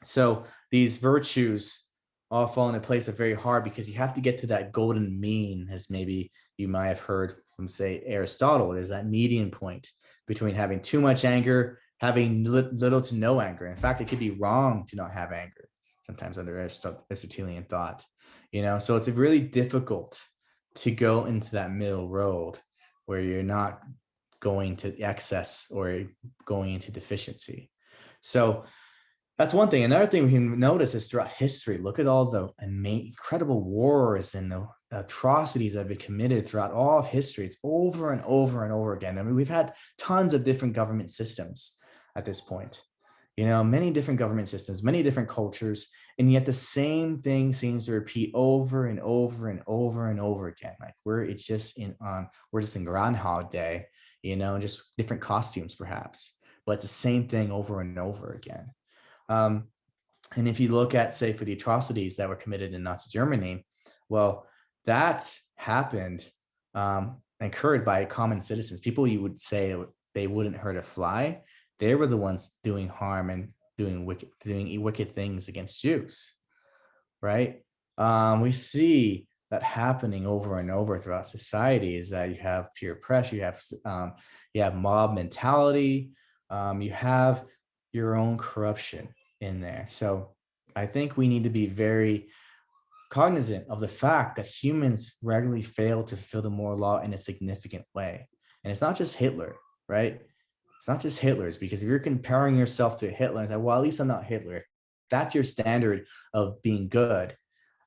So these virtues all fall into place are very hard, because you have to get to that golden mean, as maybe you might have heard from, say, Aristotle. There's that median point between having too much anger, having little to no anger. In fact, it could be wrong to not have anger sometimes under Aristotelian thought. So it's really difficult to go into that middle road where you're not going to excess or going into deficiency. So that's one thing. Another thing we can notice is throughout history, look at all the incredible wars and the atrocities that have been committed throughout all of history. It's over and over and over again. I mean, we've had tons of different government systems at this point, many different government systems, many different cultures, and yet the same thing seems to repeat over and over and over and over again. Like we're just in Groundhog Day, just different costumes perhaps, but it's the same thing over and over again. And if you look at, say, for the atrocities that were committed in Nazi Germany, well, that happened incurred by common citizens, people you would say they wouldn't hurt a fly. They were the ones doing harm and doing wicked things against Jews, right? We see that happening over and over throughout society. Is that you have peer pressure, you have mob mentality, you have your own corruption in there. So I think we need to be very cognizant of the fact that humans regularly fail to fulfill the moral law in a significant way. And it's not just Hitler, right? It's not just Hitler's, because if you're comparing yourself to Hitler and say, well, at least I'm not Hitler, if that's your standard of being good,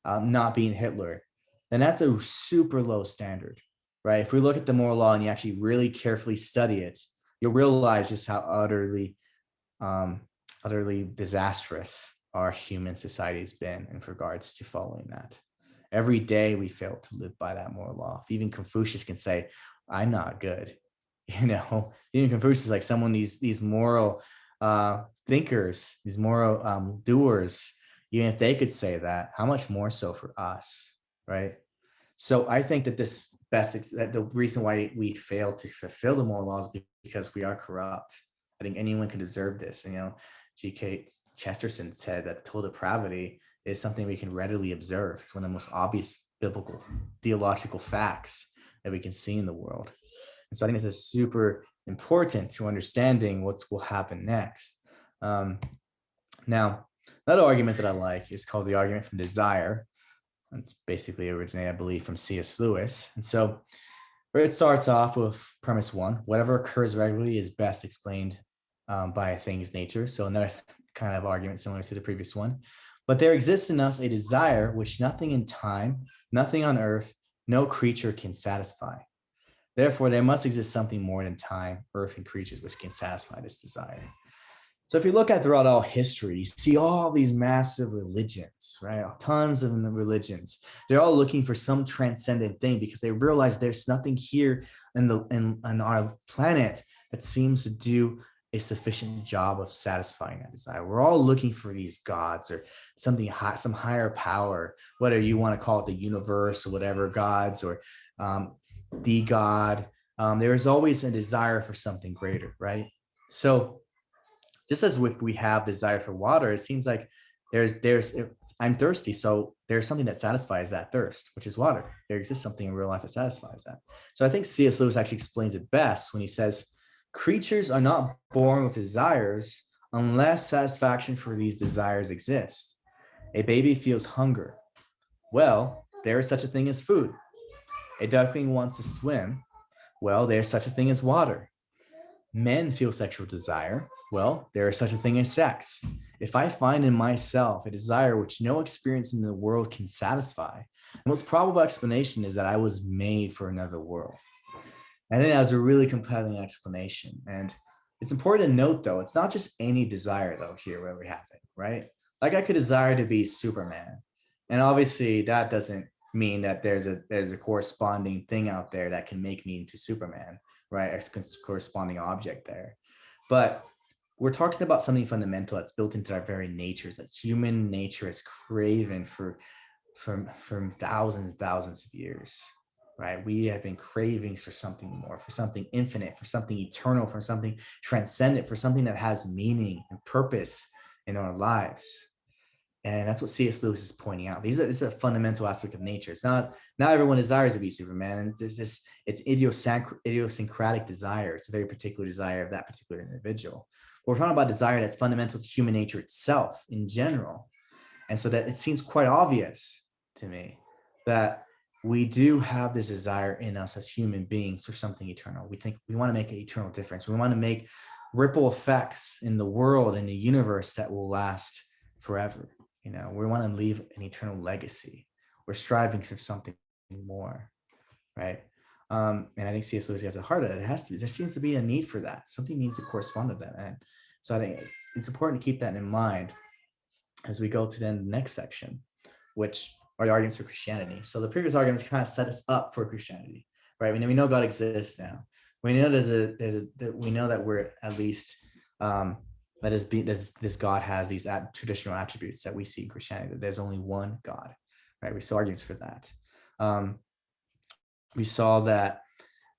not being Hitler, then that's a super low standard, right? If we look at the moral law and you actually really carefully study it, you'll realize just how utterly disastrous our human society has been in regards to following that. Every day we fail to live by that moral law. Even Confucius can say, I'm not good. Even Confucius is like someone, these moral thinkers, these moral doers, even if they could say that, how much more so for us, right? So I think that that the reason why we fail to fulfill the moral laws is because we are corrupt. I think anyone can deserve this. G.K. Chesterton said that total depravity is something we can readily observe. It's one of the most obvious biblical theological facts that we can see in the world. And so I think this is super important to understanding what will happen next. Now, another argument that I like is called the argument from desire. It's basically originated, I believe, from C.S. Lewis. And so where it starts off with premise one, whatever occurs regularly is best explained by a thing's nature. So another kind of argument similar to the previous one. But there exists in us a desire which nothing in time, nothing on earth, no creature can satisfy. Therefore, there must exist something more than time, earth, and creatures which can satisfy this desire. So if you look at throughout all history, you see all these massive religions, right? Tons of religions. They're all looking for some transcendent thing because they realize there's nothing here in our planet that seems to do a sufficient job of satisfying that desire. We're all looking for these gods or something high, some higher power, whether you want to call it the universe or whatever, gods or the God. There is always a desire for something greater, right? So just as if we have desire for water, it seems like I'm thirsty, so there's something that satisfies that thirst, which is water. There exists something in real life that satisfies that. So I think C.S. Lewis actually explains it best when he says, creatures are not born with desires unless satisfaction for these desires exists. A baby feels hunger. Well, there is such a thing as food. A duckling wants to swim. Well, there's such a thing as water. Men feel sexual desire. Well, there is such a thing as sex. If I find in myself a desire which no experience in the world can satisfy, the most probable explanation is that I was made for another world. And then that was a really compelling explanation. And it's important to note, though, it's not just any desire, though, here where we have it, right? Like I could desire to be Superman. And obviously that doesn't mean that there's a corresponding thing out there that can make me into Superman, right? A corresponding object there. But we're talking about something fundamental that's built into our very natures, that human nature is craven for thousands of years, right? We have been craving for something more, for something infinite, for something eternal, for something transcendent, for something that has meaning and purpose in our lives. And that's what C.S. Lewis is pointing out. This is a fundamental aspect of nature. It's not everyone desires to be Superman, and it's idiosyncratic desire. It's a very particular desire of that particular individual. But we're talking about desire that's fundamental to human nature itself in general. And so that it seems quite obvious to me that we do have this desire in us as human beings for something eternal. We think we want to make an eternal difference. We want to make ripple effects in the world, in the universe that will last forever. We want to leave an eternal legacy. We're striving for something more, right? And I think C.S. Lewis has a heart of it. There seems to be a need for that. Something needs to correspond to that. And so I think it's important to keep that in mind as we go to then the next section, which are the arguments for Christianity. So the previous arguments kind of set us up for Christianity, right? We know God exists now. We know we know that we're at least this God has these traditional attributes that we see in Christianity, that there's only one God, right? We saw arguments for that. We saw that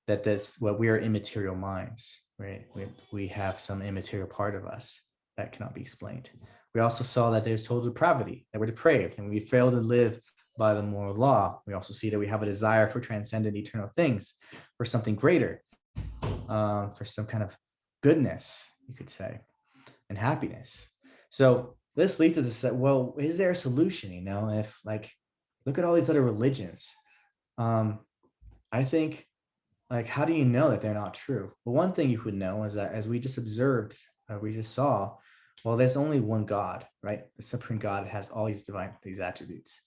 we are immaterial minds, right? We have some immaterial part of us that cannot be explained. We also saw that there's total depravity, that we're depraved and we fail to live by the moral law. We also see that we have a desire for transcendent eternal things, for something greater, for some kind of goodness, you could say, and happiness. So this leads us to say, well, is there a solution? If look at all these other religions. I think, how do you know that they're not true? Well, one thing you would know is that, as we just observed, we just saw, well, there's only one God, right? The supreme God has all these attributes.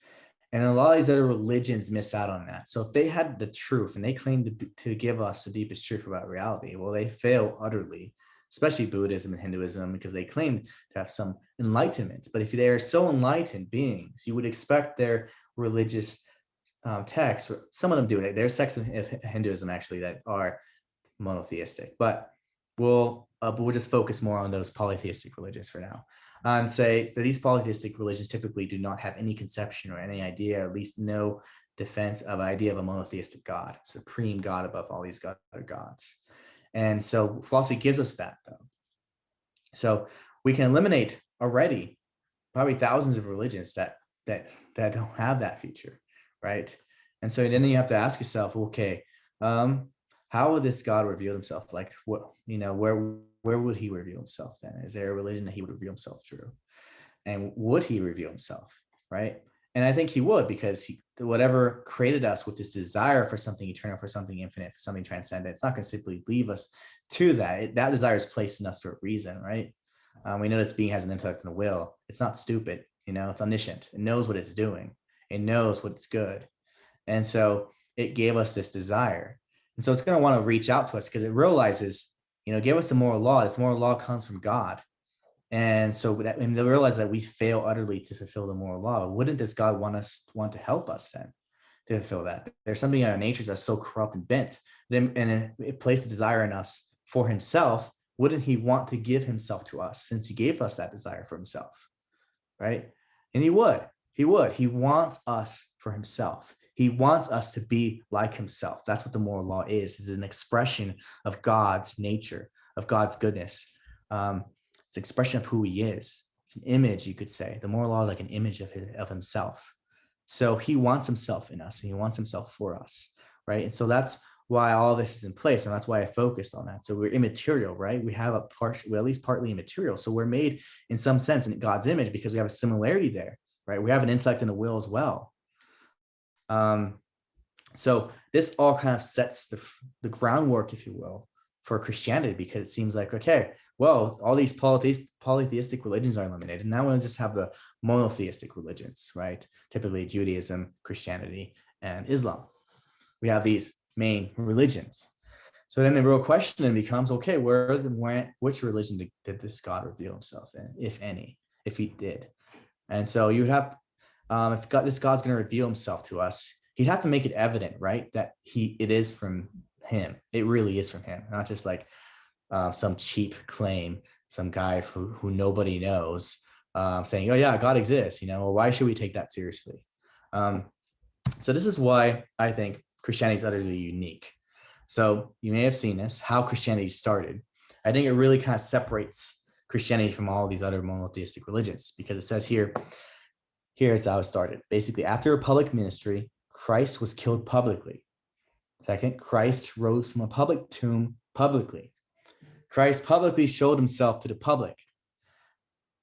And a lot of these other religions miss out on that. So if they had the truth and they claim to give us the deepest truth about reality, well, they fail utterly. especially Buddhism and Hinduism, because they claim to have some enlightenment. But if they are so enlightened beings, you would expect their religious texts, or some of them do it. There's sects of Hinduism actually that are monotheistic, but we'll just focus more on those polytheistic religions for now, and say so these polytheistic religions typically do not have any conception or any idea, or at least no defense of an idea of a monotheistic God, supreme God above all these other gods. And so philosophy gives us that, though. So we can eliminate already probably thousands of religions that don't have that feature, right? And so then you have to ask yourself, okay, how would this God reveal himself? Like, what, where would he reveal himself then? Is there a religion that he would reveal himself through? And would he reveal himself, right? And I think he would, because whatever created us with this desire for something eternal, for something infinite, for something transcendent, it's not going to simply leave us to that. That desire is placed in us for a reason, right? We know this being has an intellect and a will. It's not stupid, it's omniscient. It knows what it's doing. It knows what's good. And so it gave us this desire. And so it's going to want to reach out to us because it realizes, give us the moral law. This moral law comes from God. And so and they realize that we fail utterly to fulfill the moral law. Wouldn't this God want to help us then to fulfill that? There's something in our natures that's so corrupt and bent, and it placed a desire in us for himself. Wouldn't he want to give himself to us, since he gave us that desire for himself, right? And he would. He wants us for himself. He wants us to be like himself. That's what the moral law is an expression of God's nature, of God's goodness. It's an expression of who he is. It's an image, you could say. The moral law is like an image of himself. So he wants himself in us, and he wants himself for us, right? And so that's why all this is in place, and that's why I focused on that. So we're immaterial, right? We're at least partly immaterial. So we're made in some sense in God's image because we have a similarity there, right? We have an intellect and a will as well. So this all kind of sets the groundwork, if you will, for Christianity, because it seems like, okay, well, all these polytheistic religions are eliminated. Now we'll just have the monotheistic religions, right? Typically Judaism, Christianity, and Islam. We have these main religions. So then the real question then becomes, okay, which religion did this God reveal himself in, if any, if he did? And so you would have, if this God's going to reveal himself to us, he'd have to make it evident, right, that it is from him. It really is from him, not just like some cheap claim, some guy who nobody knows saying, oh yeah, God exists, why should we take that seriously? So this is why I think Christianity is utterly unique. So you may have seen this, how Christianity started. I think it really kind of separates Christianity from all these other monotheistic religions, because it says here's how it started. Basically, after a public ministry, Christ was killed publicly. Second, Christ rose from a public tomb publicly. Christ publicly showed himself to the public.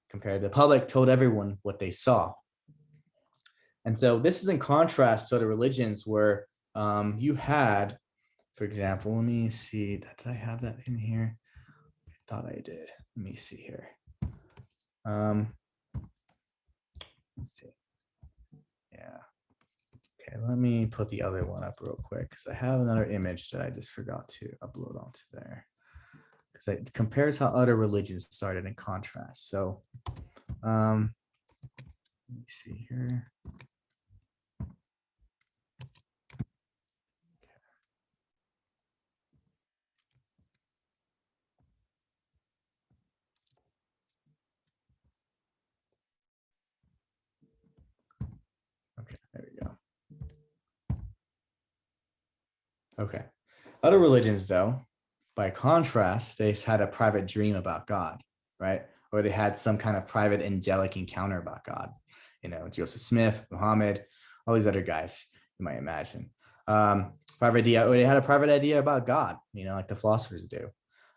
Compared to the public, told everyone what they saw. And so this is in contrast to the religions where you had, for example, let me see, did I have that in here? I thought I did. Let me see here. Let's see. Yeah. Okay, let me put the other one up real quick, because I have another image that I just forgot to upload onto there. Because it compares how other religions started in contrast. So let me see here. Okay, there we go. Okay. Other religions, though, by contrast, they had a private dream about God, right? Or they had some kind of private angelic encounter about God. Joseph Smith, Muhammad, all these other guys you might imagine. Private idea, or they had a private idea about God, like the philosophers do.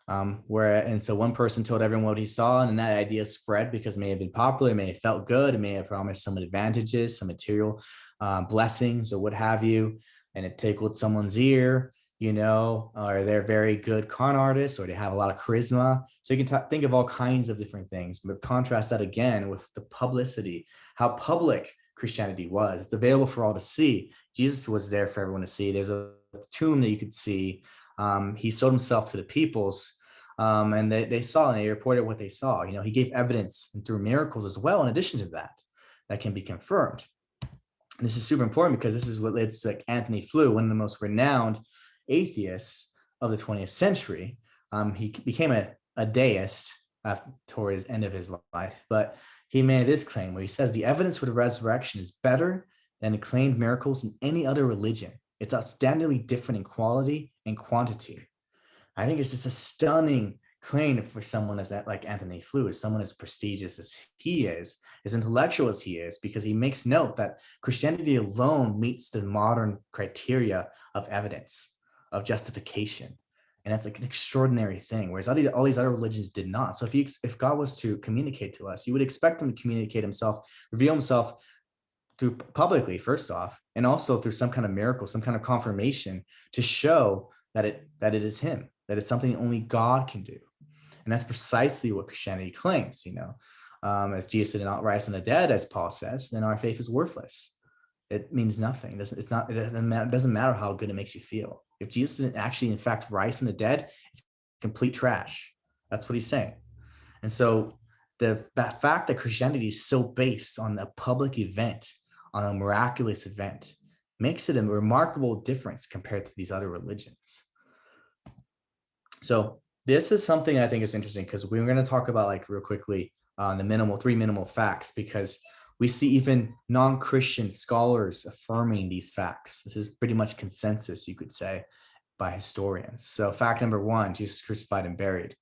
And so one person told everyone what he saw, and then that idea spread because it may have been popular, it may have felt good, it may have promised some advantages, some material blessings or what have you, and it tickled someone's ear, or they're very good con artists, or they have a lot of charisma. So you can think of all kinds of different things, but contrast that again with the publicity, how public Christianity was. It's available for all to see. Jesus was there for everyone to see. There's a tomb that you could see. He showed himself to the peoples. And they saw and they reported what they saw. He gave evidence and through miracles as well, in addition to that can be confirmed. And this is super important because this is what leads to Anthony Flew, one of the most renowned atheists of the 20th century. He became a deist toward his end of his life, but he made this claim where he says the evidence for the resurrection is better than the claimed miracles in any other religion. It's outstandingly different in quality and quantity. I think it's just a stunning claim for someone like Anthony Flew, as someone as prestigious as he is, as intellectual as he is, because he makes note that Christianity alone meets the modern criteria of evidence, of justification. And that's like an extraordinary thing, whereas all these other religions did not. So if God was to communicate to us, you would expect him to communicate himself, reveal himself through publicly, first off, and also through some kind of miracle, some kind of confirmation to show that it is him, that it's something only God can do. And that's precisely what Christianity claims. If Jesus did not rise from the dead, as Paul says, then our faith is worthless. It means nothing. It doesn't matter how good it makes you feel. If Jesus didn't actually, in fact, rise from the dead, it's complete trash. That's what he's saying. And so the fact that Christianity is so based on a public event, on a miraculous event, makes it a remarkable difference compared to these other religions. So this is something I think is interesting, because we're going to talk about real quickly the three minimal facts, because we see even non-Christian scholars affirming these facts. This is pretty much consensus, you could say, by historians. So fact number one, Jesus crucified and buried.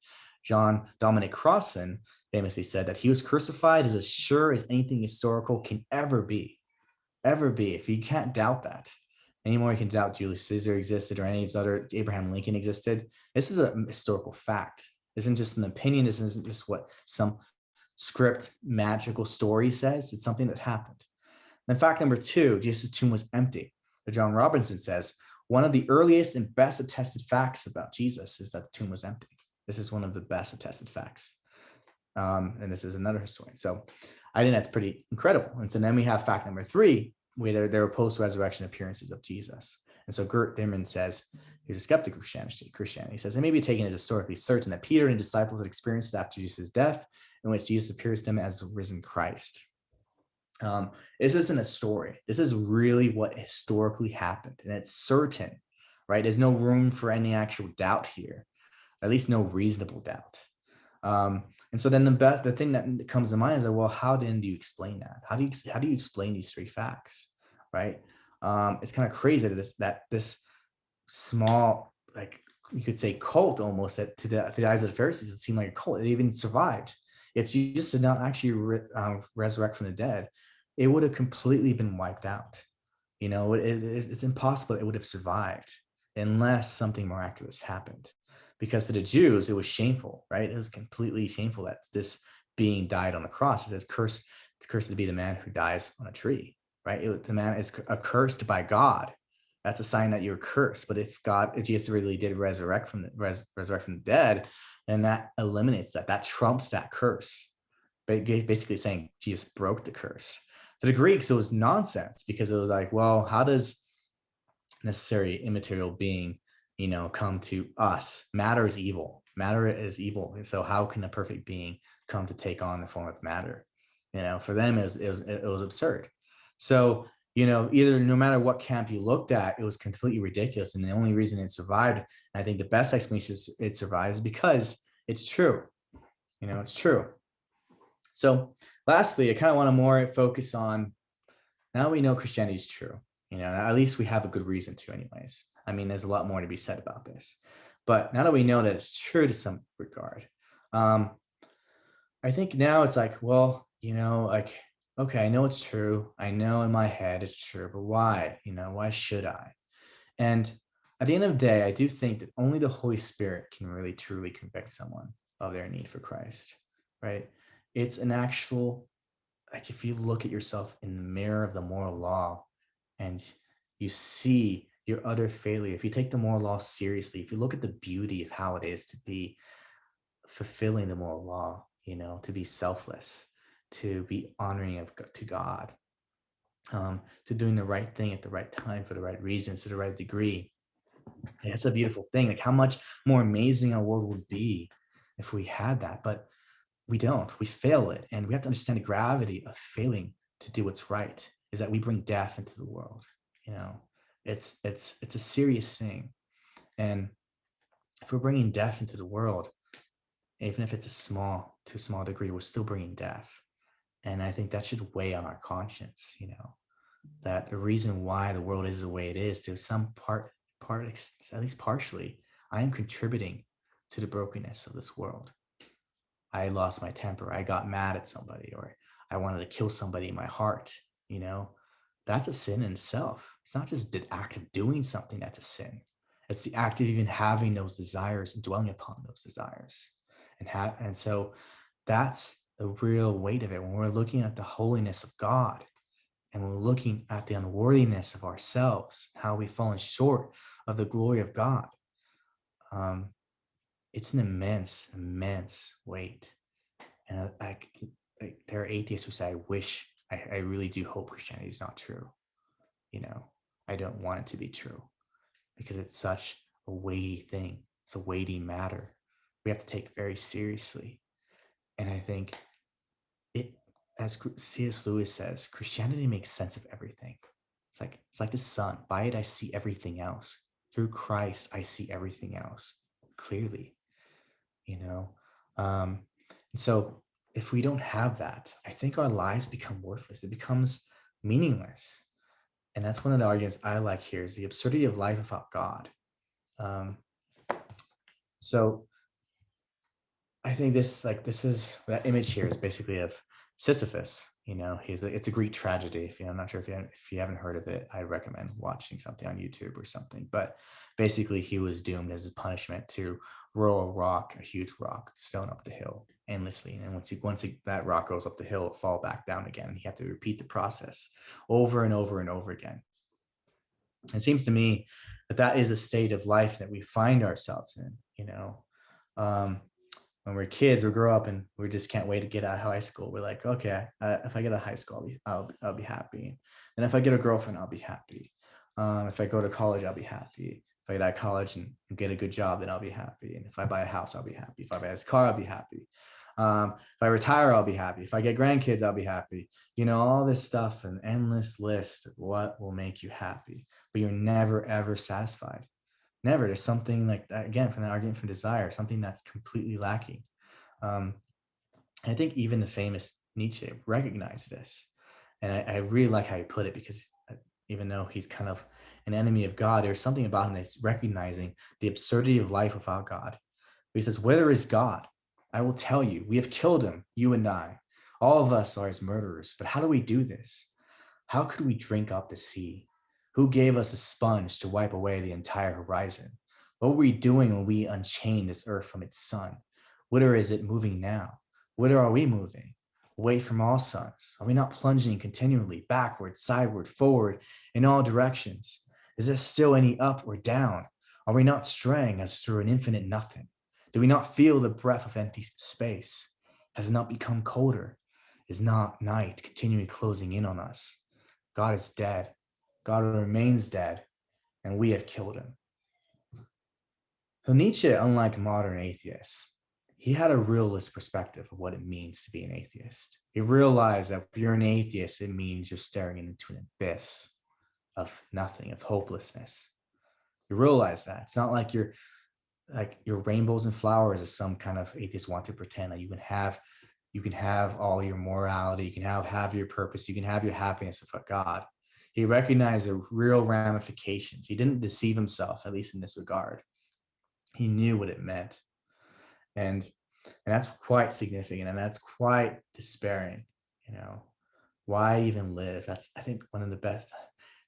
John Dominic Crossan famously said that he was crucified as sure as anything historical can ever be. If you can't doubt that anymore, you can doubt Julius Caesar existed or any of his other, Abraham Lincoln existed. This is a historical fact. This isn't just an opinion. This isn't just what some script magical story says. It's something that happened. Then fact number two, Jesus' tomb was empty. John Robinson says, one of the earliest and best attested facts about Jesus is that the tomb was empty. This is one of the best attested facts. And this is another historian. So I think that's pretty incredible. And so then we have fact number three, where there were post-resurrection appearances of Jesus. And so Gert Bimman says, he's a skeptic of Christianity. He says, it may be taken as historically certain that Peter and his disciples had experiences after Jesus' death, in which Jesus appears to them as the risen Christ. This isn't a story. This is really what historically happened. And it's certain, right? There's no room for any actual doubt here, at least no reasonable doubt. And so then the thing that comes to mind is well, how then do you explain that? How do you explain these three facts, right? It's kind of crazy that this small, you could say cult almost, that to the eyes of the Pharisees, it seemed like a cult. It even survived. If Jesus did not actually resurrect from the dead, it would have completely been wiped out. It's impossible it would have survived unless something miraculous happened. Because to the Jews, it was shameful, right? It was completely shameful that this being died on the cross. It says, it's cursed to be the man who dies on a tree, right? The man is accursed by God. That's a sign that you're cursed. But if Jesus really did resurrect from the dead, then that eliminates that. That trumps that curse. Basically saying Jesus broke the curse. To the Greeks, it was nonsense, because it was like, well, how does necessary immaterial being come to us? Matter is evil. And so how can a perfect being come to take on the form of matter? For them, it was absurd. So, either no matter what camp you looked at, it was completely ridiculous. And the only reason it survived, and I think the best explanation is it survives because it's true. It's true. So lastly, I kind of want to more focus on, now we know Christianity is true. At least we have a good reason to anyways. I mean, there's a lot more to be said about this. But now that we know that it's true to some regard, I think now it's like, well, okay, I know it's true. I know in my head it's true, but why? Why should I? And at the end of the day, I do think that only the Holy Spirit can really truly convict someone of their need for Christ, right? It's an actual, if you look at yourself in the mirror of the moral law and you see your utter failure, if you take the moral law seriously, if you look at the beauty of how it is to be fulfilling the moral law, to be selfless, to be honoring to God, to doing the right thing at the right time for the right reasons, to the right degree. That's a beautiful thing. How much more amazing our world would be if we had that, but we don't. We fail it. And we have to understand the gravity of failing to do what's right is that we bring death into the world. It's a serious thing. And if we're bringing death into the world, even if it's to a small degree, we're still bringing death. And I think that should weigh on our conscience, that the reason why the world is the way it is, to some part, at least partially, I am contributing to the brokenness of this world. I lost my temper. I got mad at somebody, or I wanted to kill somebody in my heart. That's a sin in itself. It's not just the act of doing something that's a sin. It's the act of even having those desires and dwelling upon those desires. And so that's the real weight of it. When we're looking at the holiness of God and we're looking at the unworthiness of ourselves, how we've fallen short of the glory of God, it's an immense, immense weight. And there are atheists who say, I really do hope Christianity is not true. I don't want it to be true because it's such a weighty thing. It's a weighty matter. We have to take very seriously. And I think as C.S. Lewis says, Christianity makes sense of everything. It's like the sun. By it, I see everything else. Through Christ, I see everything else clearly. So if we don't have that, I think our lives become worthless. It becomes meaningless. And that's one of the arguments I like here, is the absurdity of life without God. So I think this is that image here is basically of Sisyphus. It's a Greek tragedy. I'm not sure if you haven't heard of it, I recommend watching something on YouTube or something. But basically, he was doomed as a punishment to roll a huge rock, stone up the hill endlessly. And once that rock goes up the hill, it'll fall back down again. And he had to repeat the process over and over and over again. It seems to me that is a state of life that we find ourselves in. When we're kids, we grow up and we just can't wait to get out of high school. We're like, okay, if I get out of high school, I'll be happy. And if I get a girlfriend, I'll be happy. If I go to college, I'll be happy. If I get out of college and get a good job, then I'll be happy. And if I buy a house, I'll be happy. If I buy this car, I'll be happy. If I retire, I'll be happy. If I get grandkids, I'll be happy. All this stuff, an endless list of what will make you happy, but you're never, ever satisfied. Never. There's something like that, again, from the argument from desire, something that's completely lacking. I think even the famous Nietzsche recognized this. And I really like how he put it, because even though he's kind of an enemy of God, there's something about him that's recognizing the absurdity of life without God. He says, "Where is God? I will tell you, we have killed him, you and I. All of us are his murderers. But how do we do this? How could we drink up the sea? Who gave us a sponge to wipe away the entire horizon? What were we doing when we unchained this earth from its sun? Whither is it moving now? Whither are we moving? Away from all suns? Are we not plunging continually backward, sideward, forward, in all directions? Is there still any up or down? Are we not straying as through an infinite nothing? Do we not feel the breath of empty space? Has it not become colder? Is not night continually closing in on us? God is dead. God remains dead, and we have killed him." So Nietzsche, unlike modern atheists, he had a realist perspective of what it means to be an atheist. He realized that if you're an atheist, it means you're staring into an abyss of nothing, of hopelessness. You realize that. It's not like your rainbows and flowers, as some kind of atheists want to pretend. That you can have all your morality, you can have your purpose, you can have your happiness with God. He recognized the real ramifications. He didn't deceive himself, at least in this regard. He knew what it meant. And that's quite significant, and that's quite despairing. Why even live? That's, I think, one of the best.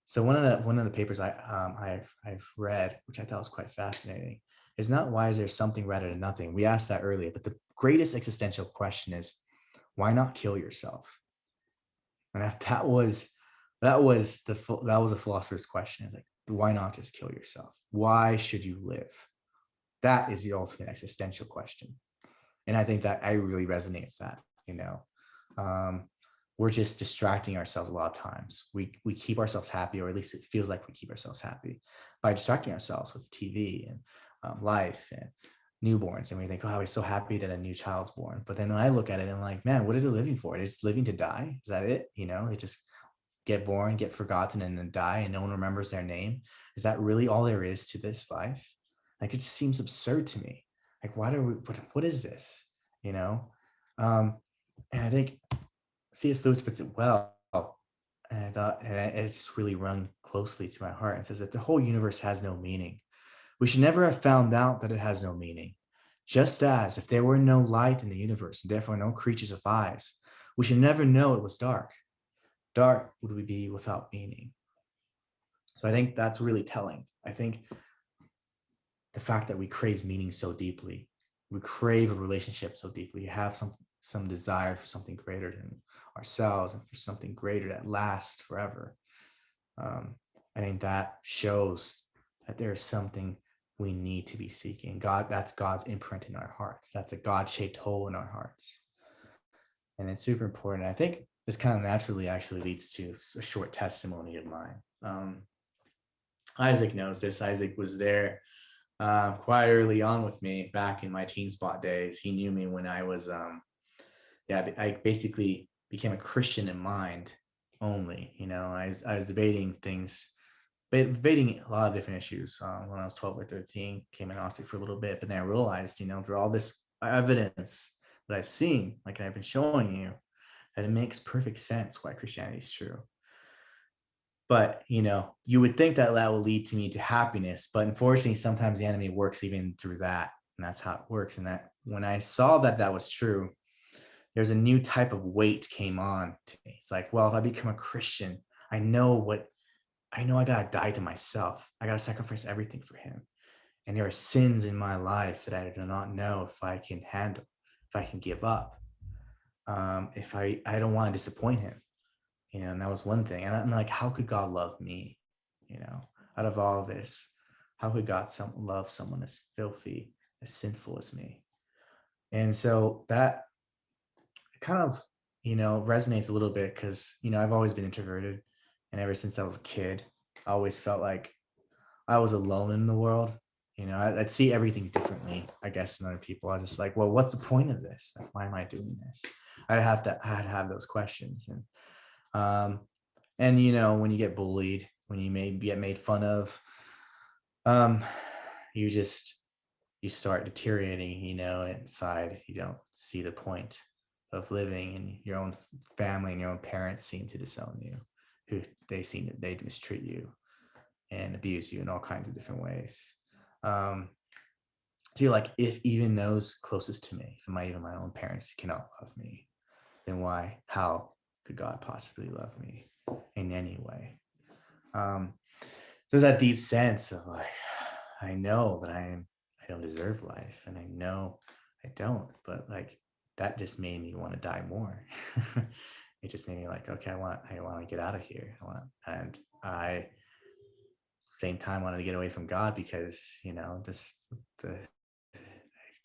So one of the papers I've read, which I thought was quite fascinating, is not why is there something rather than nothing. We asked that earlier, but the greatest existential question is, why not kill yourself? And that was a philosopher's question. It's like, why not just kill yourself? Why should you live? That is the ultimate existential question. And I think that I really resonate with that. We're just distracting ourselves a lot of times. We keep ourselves happy, or at least it feels like we keep ourselves happy by distracting ourselves with TV and life and newborns, and we think, oh, we're so happy that a new child's born. But then I look at it and I'm like, man, what are they living for? It's living to die. Is that it? They just get born, get forgotten, and then die, and no one remembers their name. Is that really all there is to this life? Like, it just seems absurd to me. Like, what is this? And I think C.S. Lewis puts it well. And I thought, and it's just really rung closely to my heart. It says that the whole universe has no meaning. We should never have found out that it has no meaning. Just as if there were no light in the universe, and therefore no creatures of eyes, we should never know it was dark. Dark would we be without meaning. So I think that's really telling. I think the fact that we crave meaning so deeply, we crave a relationship so deeply, we have some desire for something greater than ourselves and for something greater that lasts forever. I think that shows that there is something we need to be seeking. That's God's imprint in our hearts. That's a God-shaped hole in our hearts. And it's super important. I think this kind of naturally actually leads to a short testimony of mine. Isaac knows this. Isaac was there quite early on with me back in my teen spot days. He knew me when I was, I basically became a Christian in mind only. I was debating things, debating a lot of different issues when I was 12 or 13, came agnostic for a little bit, but then I realized, through all this evidence that I've seen, like I've been showing you, that it makes perfect sense why Christianity is true. But, you would think that will lead to me to happiness, but unfortunately, sometimes the enemy works even through that. And that's how it works. And that when I saw that was true, there's a new type of weight came on to me. It's like, well, if I become a Christian, I know I got to die to myself. I got to sacrifice everything for him. And there are sins in my life that I do not know if I can handle, if I can give up. If I don't want to disappoint him. And that was one thing. And I'm like, how could God love me? Out of all of this, how could God love someone as filthy, as sinful as me? And so that kind of, resonates a little bit because, I've always been introverted. And ever since I was a kid, I always felt like I was alone in the world. I'd see everything differently, I guess, than other people. I was just like, well, what's the point of this? Like, why am I doing this? I'd have those questions. And when you get bullied, when you may get made fun of, you start deteriorating, inside. You don't see the point of living, and your own family and your own parents seem to disown you, they mistreat you and abuse you in all kinds of different ways. So you're like, if even those closest to me, even my own parents cannot love me, then how could God possibly love me in any way? So there's that deep sense of like, I know that I don't deserve life, and I know I don't, but like that just made me want to die more. It just made me like, okay, I want to get out of here. And I same time wanted to get away from God because I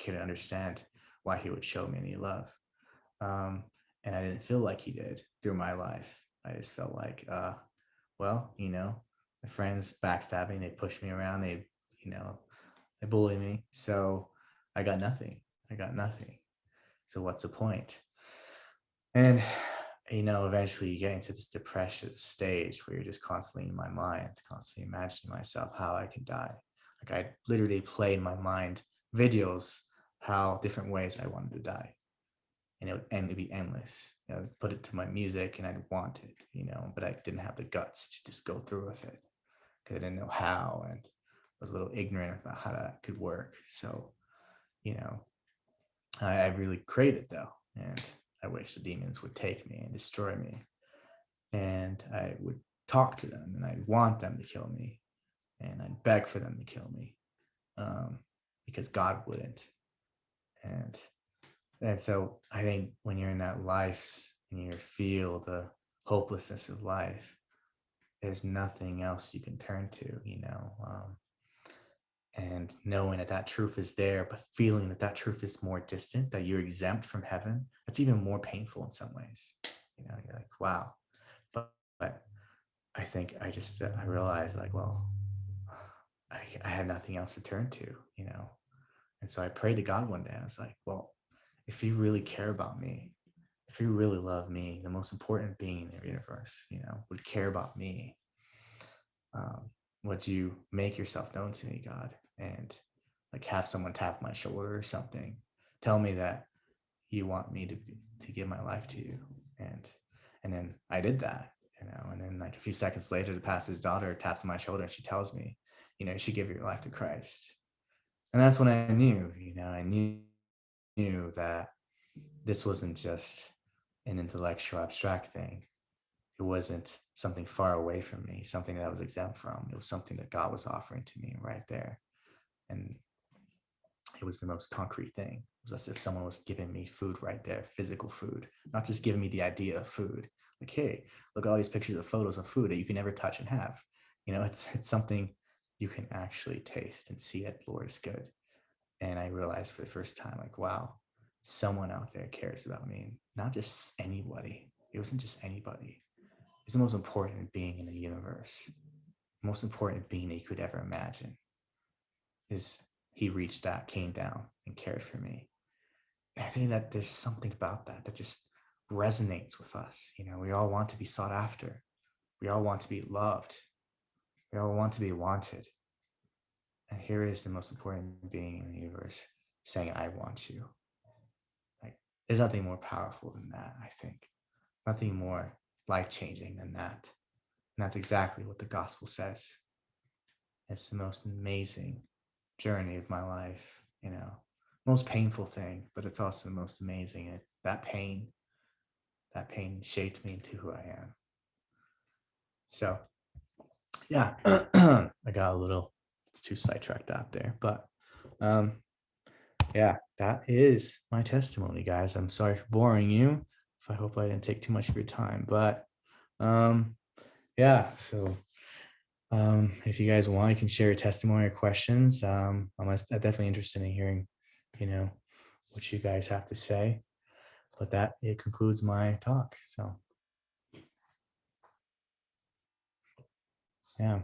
couldn't understand why he would show me any love. And I didn't feel like he did through my life. I just felt like, my friends backstabbing, they push me around, they bully me. So I got nothing. So what's the point? And, eventually you get into this depressive stage where you're just constantly in my mind, constantly imagining myself how I can die. Like I literally play in my mind videos, how different ways I wanted to die. And it'd be endless. Put it to my music and I'd want it, but I didn't have the guts to just go through with it because I didn't know how, and was a little ignorant about how that could work. So, I really craved it though. And I wish the demons would take me and destroy me. And I would talk to them and I'd want them to kill me. And I'd beg for them to kill me because God wouldn't. And so I think when you're in that life and you feel the hopelessness of life, there's nothing else you can turn to, and knowing that truth is there, but feeling that truth is more distant, that you're exempt from heaven, that's even more painful in some ways. You're like, wow. But I think I realized like, well, I had nothing else to turn to, And so I prayed to God one day. I was like, well, if you really care about me, if you really love me, the most important being in the universe, would care about me, would you make yourself known to me, God? And like have someone tap my shoulder or something, tell me that you want me to give my life to you. And then I did that, and then like a few seconds later, the pastor's daughter taps on my shoulder and she tells me, you should give your life to Christ. And that's when I knew, I knew that this wasn't just an intellectual abstract thing. It wasn't something far away from me, something that I was exempt from. It was something that God was offering to me right there. And it was the most concrete thing. It was as if someone was giving me food right there, physical food, not just giving me the idea of food. Like, hey, look at all these pictures of photos of food that you can never touch and have. It's something you can actually taste and see that the Lord is good. And I realized for the first time, like, wow, someone out there cares about me. And not just anybody. It wasn't just anybody. It's the most important being in the universe. The most important being that you could ever imagine. Is he reached out, came down, and cared for me. And I think that there's something about that just resonates with us. We all want to be sought after. We all want to be loved. We all want to be wanted. And here is the most important being in the universe saying, I want you. Like, there's nothing more powerful than that, I think. Nothing more life-changing than that. And that's exactly what the gospel says. It's the most amazing journey of my life, most painful thing, but it's also the most amazing. That pain shaped me into who I am. So yeah, I got a little too sidetracked out there, but yeah, that is my testimony, guys. I'm sorry for boring you. I hope I didn't take too much of your time, but yeah, so if you guys want, you can share your testimony or questions. I'm definitely interested in hearing, what you guys have to say. But it concludes my talk. So yeah,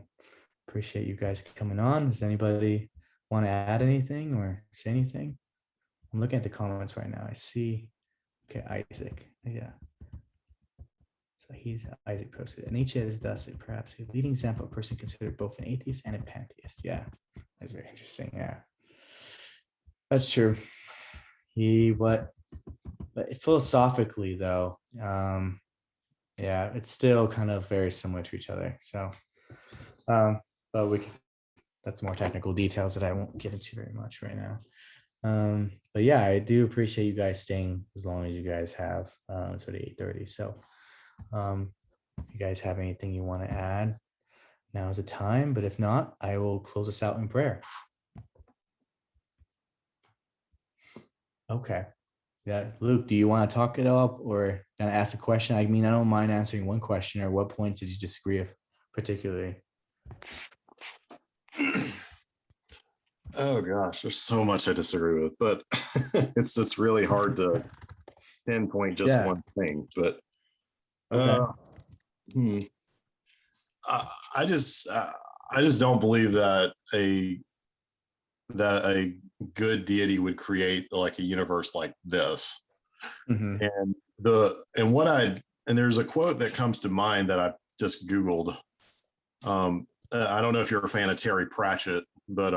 appreciate you guys coming on. Does anybody want to add anything or say anything? I'm looking at the comments right now. I see. Okay, Isaac. Yeah. So Isaac posted, and Nietzsche is thus perhaps a leading example of a person considered both an atheist and a pantheist. Yeah, that's very interesting. Yeah, that's true. But philosophically though, yeah, it's still kind of very similar to each other. So, but that's more technical details that I won't get into very much right now. But yeah, I do appreciate you guys staying as long as you guys have. It's already 8:30. So if you guys have anything you want to add, now is the time. But if not, I will close us out in prayer. Okay. Yeah, Luke, do you want to talk it up or kind of ask a question? I mean, I don't mind answering one question. Or what points did you disagree with particularly? Oh gosh, there's so much I disagree with, but it's really hard to pinpoint just one thing. But okay. I just don't believe that a good deity would create like a universe like this. Mm-hmm. And there's a quote that comes to mind that I just Googled. I don't know if you're a fan of Terry Pratchett, but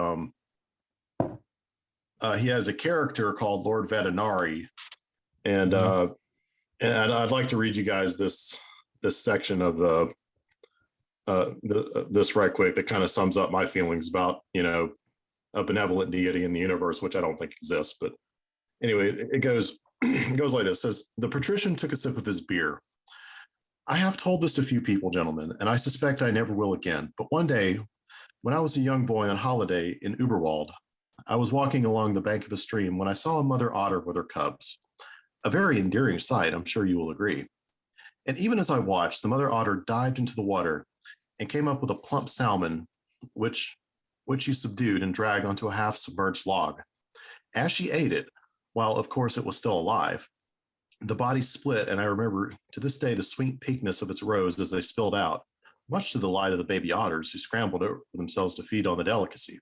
he has a character called Lord Vetinari, and I'd like to read you guys this section of this right quick that kind of sums up my feelings about a benevolent deity in the universe, which I don't think exists. But anyway, it goes like this. It says, the patrician took a sip of his beer. I have told this to few people, gentlemen, and I suspect I never will again. But one day, when I was a young boy on holiday in Uberwald, I was walking along the bank of a stream when I saw a mother otter with her cubs. A very endearing sight, I'm sure you will agree. And even as I watched, the mother otter dived into the water and came up with a plump salmon, which she subdued and dragged onto a half-submerged log. As she ate it, while of course it was still alive, the body split, and I remember to this day the sweet pinkness of its roes as they spilled out, much to the delight of the baby otters who scrambled over themselves to feed on the delicacy.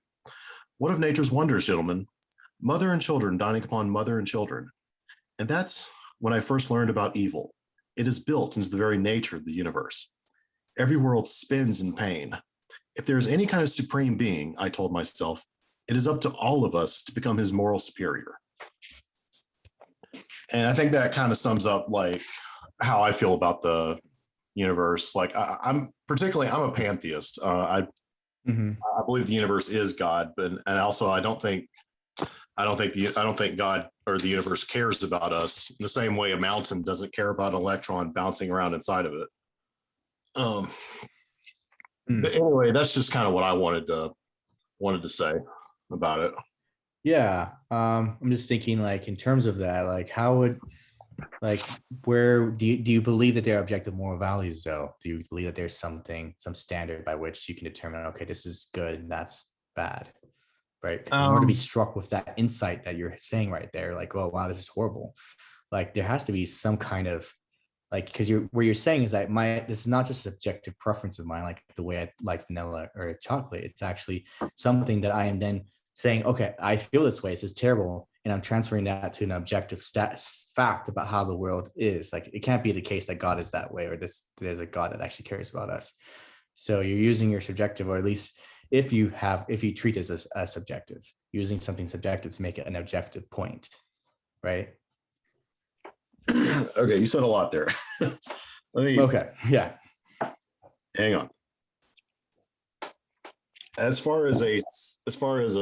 What of nature's wonders, gentlemen? mother and children dining upon mother and children. And that's when I first learned about evil. It is built into the very nature of the universe. Every world spins in pain. If there is any kind of supreme being, I told myself, it is up to all of us to become his moral superior. And I think that kind of sums up like how I feel about the universe. Like I'm a pantheist. I believe the universe is God, but and also I don't think God or the universe cares about us in the same way a mountain doesn't care about an electron bouncing around inside of it. But anyway, that's just kind of what I wanted to say about it. Yeah. I'm just thinking like in terms of that, like how would where do you believe that there are objective moral values though? Do you believe that there's some standard by which you can determine, okay, this is good and that's bad? Right. In order to be struck with that insight that you're saying right there, like, oh wow, this is horrible. Like there has to be some kind of like, because what you're saying is that this is not just a subjective preference of mine, like the way I like vanilla or chocolate. It's actually something that I am then saying, okay, I feel this way. This is terrible. And I'm transferring that to an objective fact about how the world is. Like, it can't be the case that God is that way, or there's a God that actually cares about us. So you're using your subjective, or at least if you treat it as subjective, using something subjective to make it an objective point, right? Okay, you said a lot there. Okay, yeah. Hang on. As far as a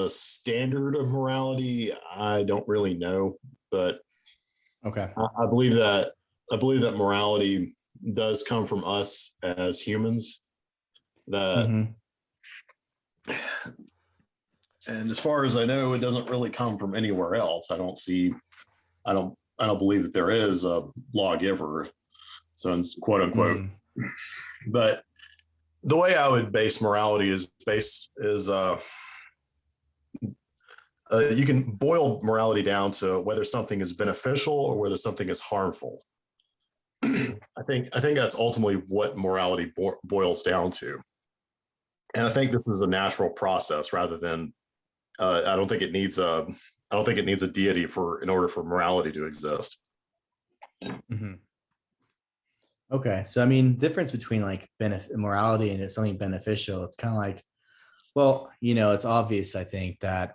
standard of morality, I don't really know, but okay, I believe that morality does come from us as humans. And as far as I know, it doesn't really come from anywhere else. I don't believe that there is a lawgiver, so it's quote unquote. But the way I would base morality is you can boil morality down to whether something is beneficial or whether something is harmful. I think that's ultimately what morality boils down to. And I think this is a natural process rather than I don't think it needs a deity in order for morality to exist. Okay, so I mean, difference between like morality and it's something beneficial. It's kind of like, well, it's obvious. I think that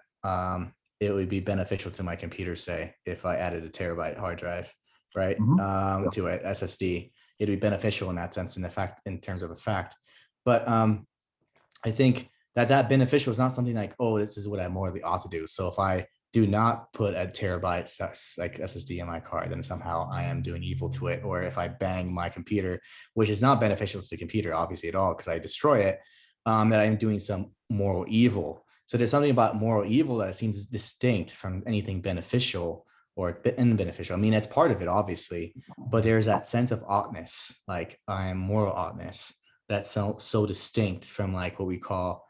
it would be beneficial to my computer, say, if I added a terabyte hard drive, right, to an SSD. It'd be beneficial in that sense, in terms of a fact. But I think that beneficial is not something like, oh, this is what I morally ought to do. So if I do not put a terabyte like SSD in my card, then somehow I am doing evil to it. Or if I bang my computer, which is not beneficial to the computer, obviously at all, because I destroy it, that I'm doing some moral evil. So there's something about moral evil that seems distinct from anything beneficial or beneficial. I mean, it's part of it, obviously, but there's that sense of oughtness, like I am moral oughtness, that's so distinct from like what we call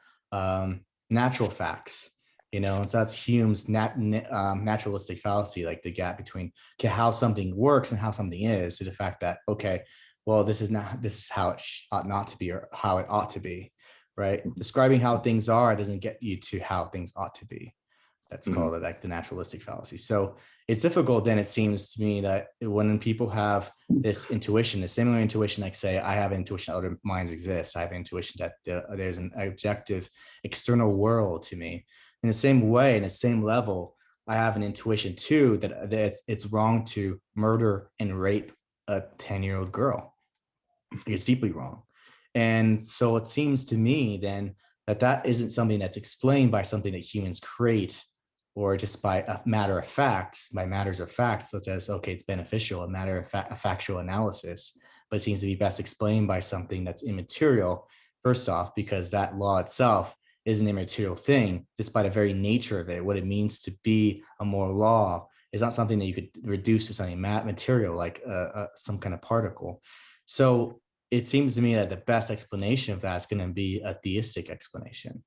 natural facts. So that's Hume's naturalistic fallacy, like the gap between how something works and how something is, to the fact that, okay, well, this is how it ought not to be, or how it ought to be, right? Describing how things are doesn't get you to how things ought to be. That's called like the naturalistic fallacy. So it's difficult then, it seems to me, that when people have this intuition, the similar intuition, like say, I have intuition that other minds exist. I have intuition that there's an objective external world to me. In the same way, in the same level, I have an intuition too that it's wrong to murder and rape a 10-year-old girl. It's deeply wrong. And so it seems to me then that isn't something that's explained by something that humans create, or just by a matter of facts, by matters of facts, such as, okay, it's beneficial, a matter of a factual analysis, but it seems to be best explained by something that's immaterial, first off, because that law itself is an immaterial thing, just by the very nature of it. What it means to be a moral law is not something that you could reduce to something material, like some kind of particle. So it seems to me that the best explanation of that is going to be a theistic explanation.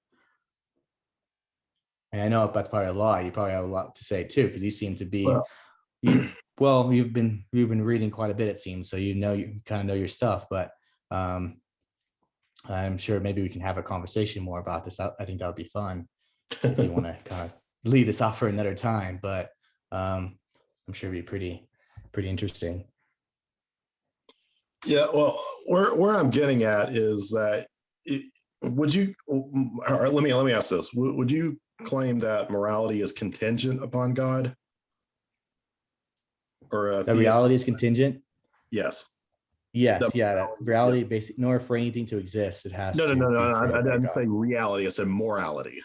And I know that's probably a lot. You probably have a lot to say too, because you seem to be, you've been reading quite a bit, it seems. So you kind of know your stuff, but I'm sure maybe we can have a conversation more about this. I think that would be fun if you want to kind of leave this off for another time, but I'm sure it'd be pretty interesting. Yeah, well, where I'm getting at is that would you? All right, let me ask this: would you claim that morality is contingent upon God, or That reality is contingent. Yes. Yes, yeah. That reality, basically, in order for anything to exist, it has No, no, no, to be no. I created by didn't God. say reality. I said morality.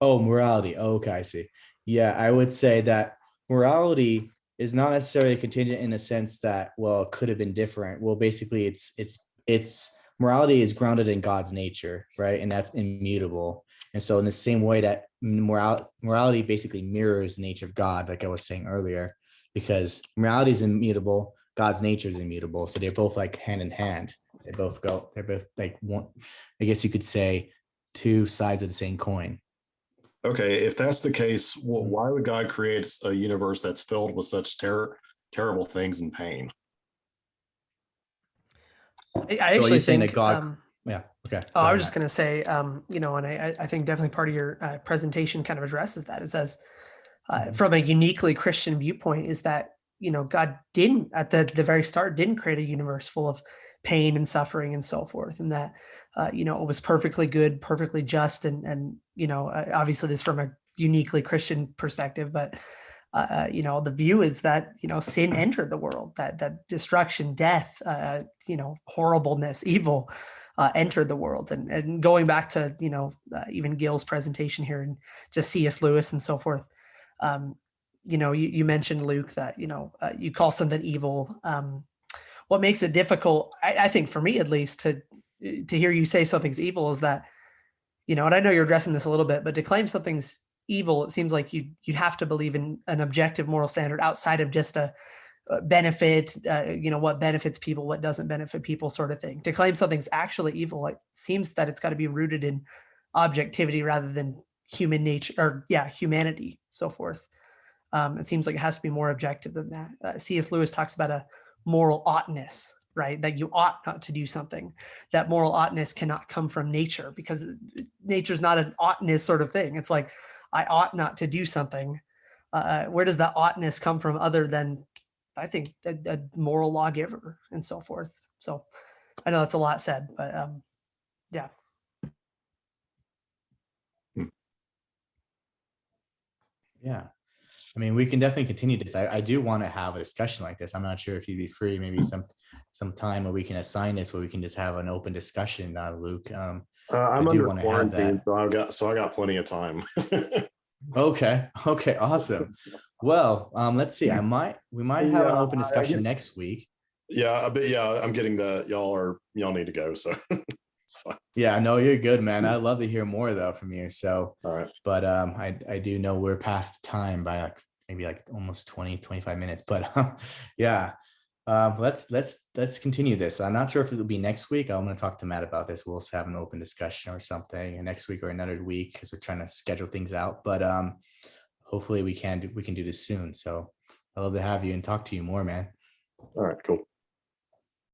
Oh, morality. Oh, okay, I see. Yeah, I would say that morality is not necessarily contingent in the sense that, well, it could have been different. Well, basically, it's morality is grounded in God's nature, right? And that's immutable. And so, in the same way that morality basically mirrors the nature of God, like I was saying earlier, because morality is immutable, God's nature is immutable. So they're both like hand in hand. They're both like one. I guess you could say two sides of the same coin. Okay, if that's the case, why would God create a universe that's filled with such terrible things and pain? I So are you actually saying that think, God? Yeah. Okay. oh, Go I ahead, was just Matt. going to say, and I think definitely part of your presentation kind of addresses that. It says, from a uniquely Christian viewpoint, is that, God didn't, at the very start, didn't create a universe full of pain and suffering and so forth. And that, it was perfectly good, perfectly just. And obviously this from a uniquely Christian perspective, but the view is that, sin entered the world, that destruction, death, horribleness, evil entered the world. And going back to, even Gil's presentation here and just C.S. Lewis and so forth, you mentioned, Luke, that, you call something evil. What makes it difficult, I think for me at least, to hear you say something's evil is that, and I know you're addressing this a little bit, but to claim something's evil, it seems like you'd have to believe in an objective moral standard outside of just a benefit, what benefits people, what doesn't benefit people, sort of thing. To claim something's actually evil, it seems that it's got to be rooted in objectivity rather than human nature, or humanity, so forth. It seems like it has to be more objective than that. C.S. Lewis talks about a moral oughtness, right? That you ought not to do something. That moral oughtness cannot come from nature, because nature's not an oughtness sort of thing. It's like, I ought not to do something. Where does that oughtness come from other than, I think, a moral lawgiver and so forth? So I know that's a lot said, but yeah. Yeah. I mean, we can definitely continue this. I do want to have a discussion like this. I'm not sure if you'd be free, maybe some time where we can assign this, where we can just have an open discussion, Luke. I'm I do under want to have quarantine, that. so I got plenty of time. Okay. Okay. Awesome. Well, let's see. We might have an open discussion next week. Yeah, I'm getting that y'all need to go, so it's fine. Yeah, no, you're good, man. I'd love to hear more though from you. So, All right. but I do know we're past time by maybe almost 20-25 minutes. But yeah, let's continue this. I'm not sure if it'll be next week. I'm going to talk to Matt about this. We'll also have an open discussion or something next week or another week, because we're trying to schedule things out. But hopefully we can do this soon. So I'd love to have you and talk to you more, man. All right, cool.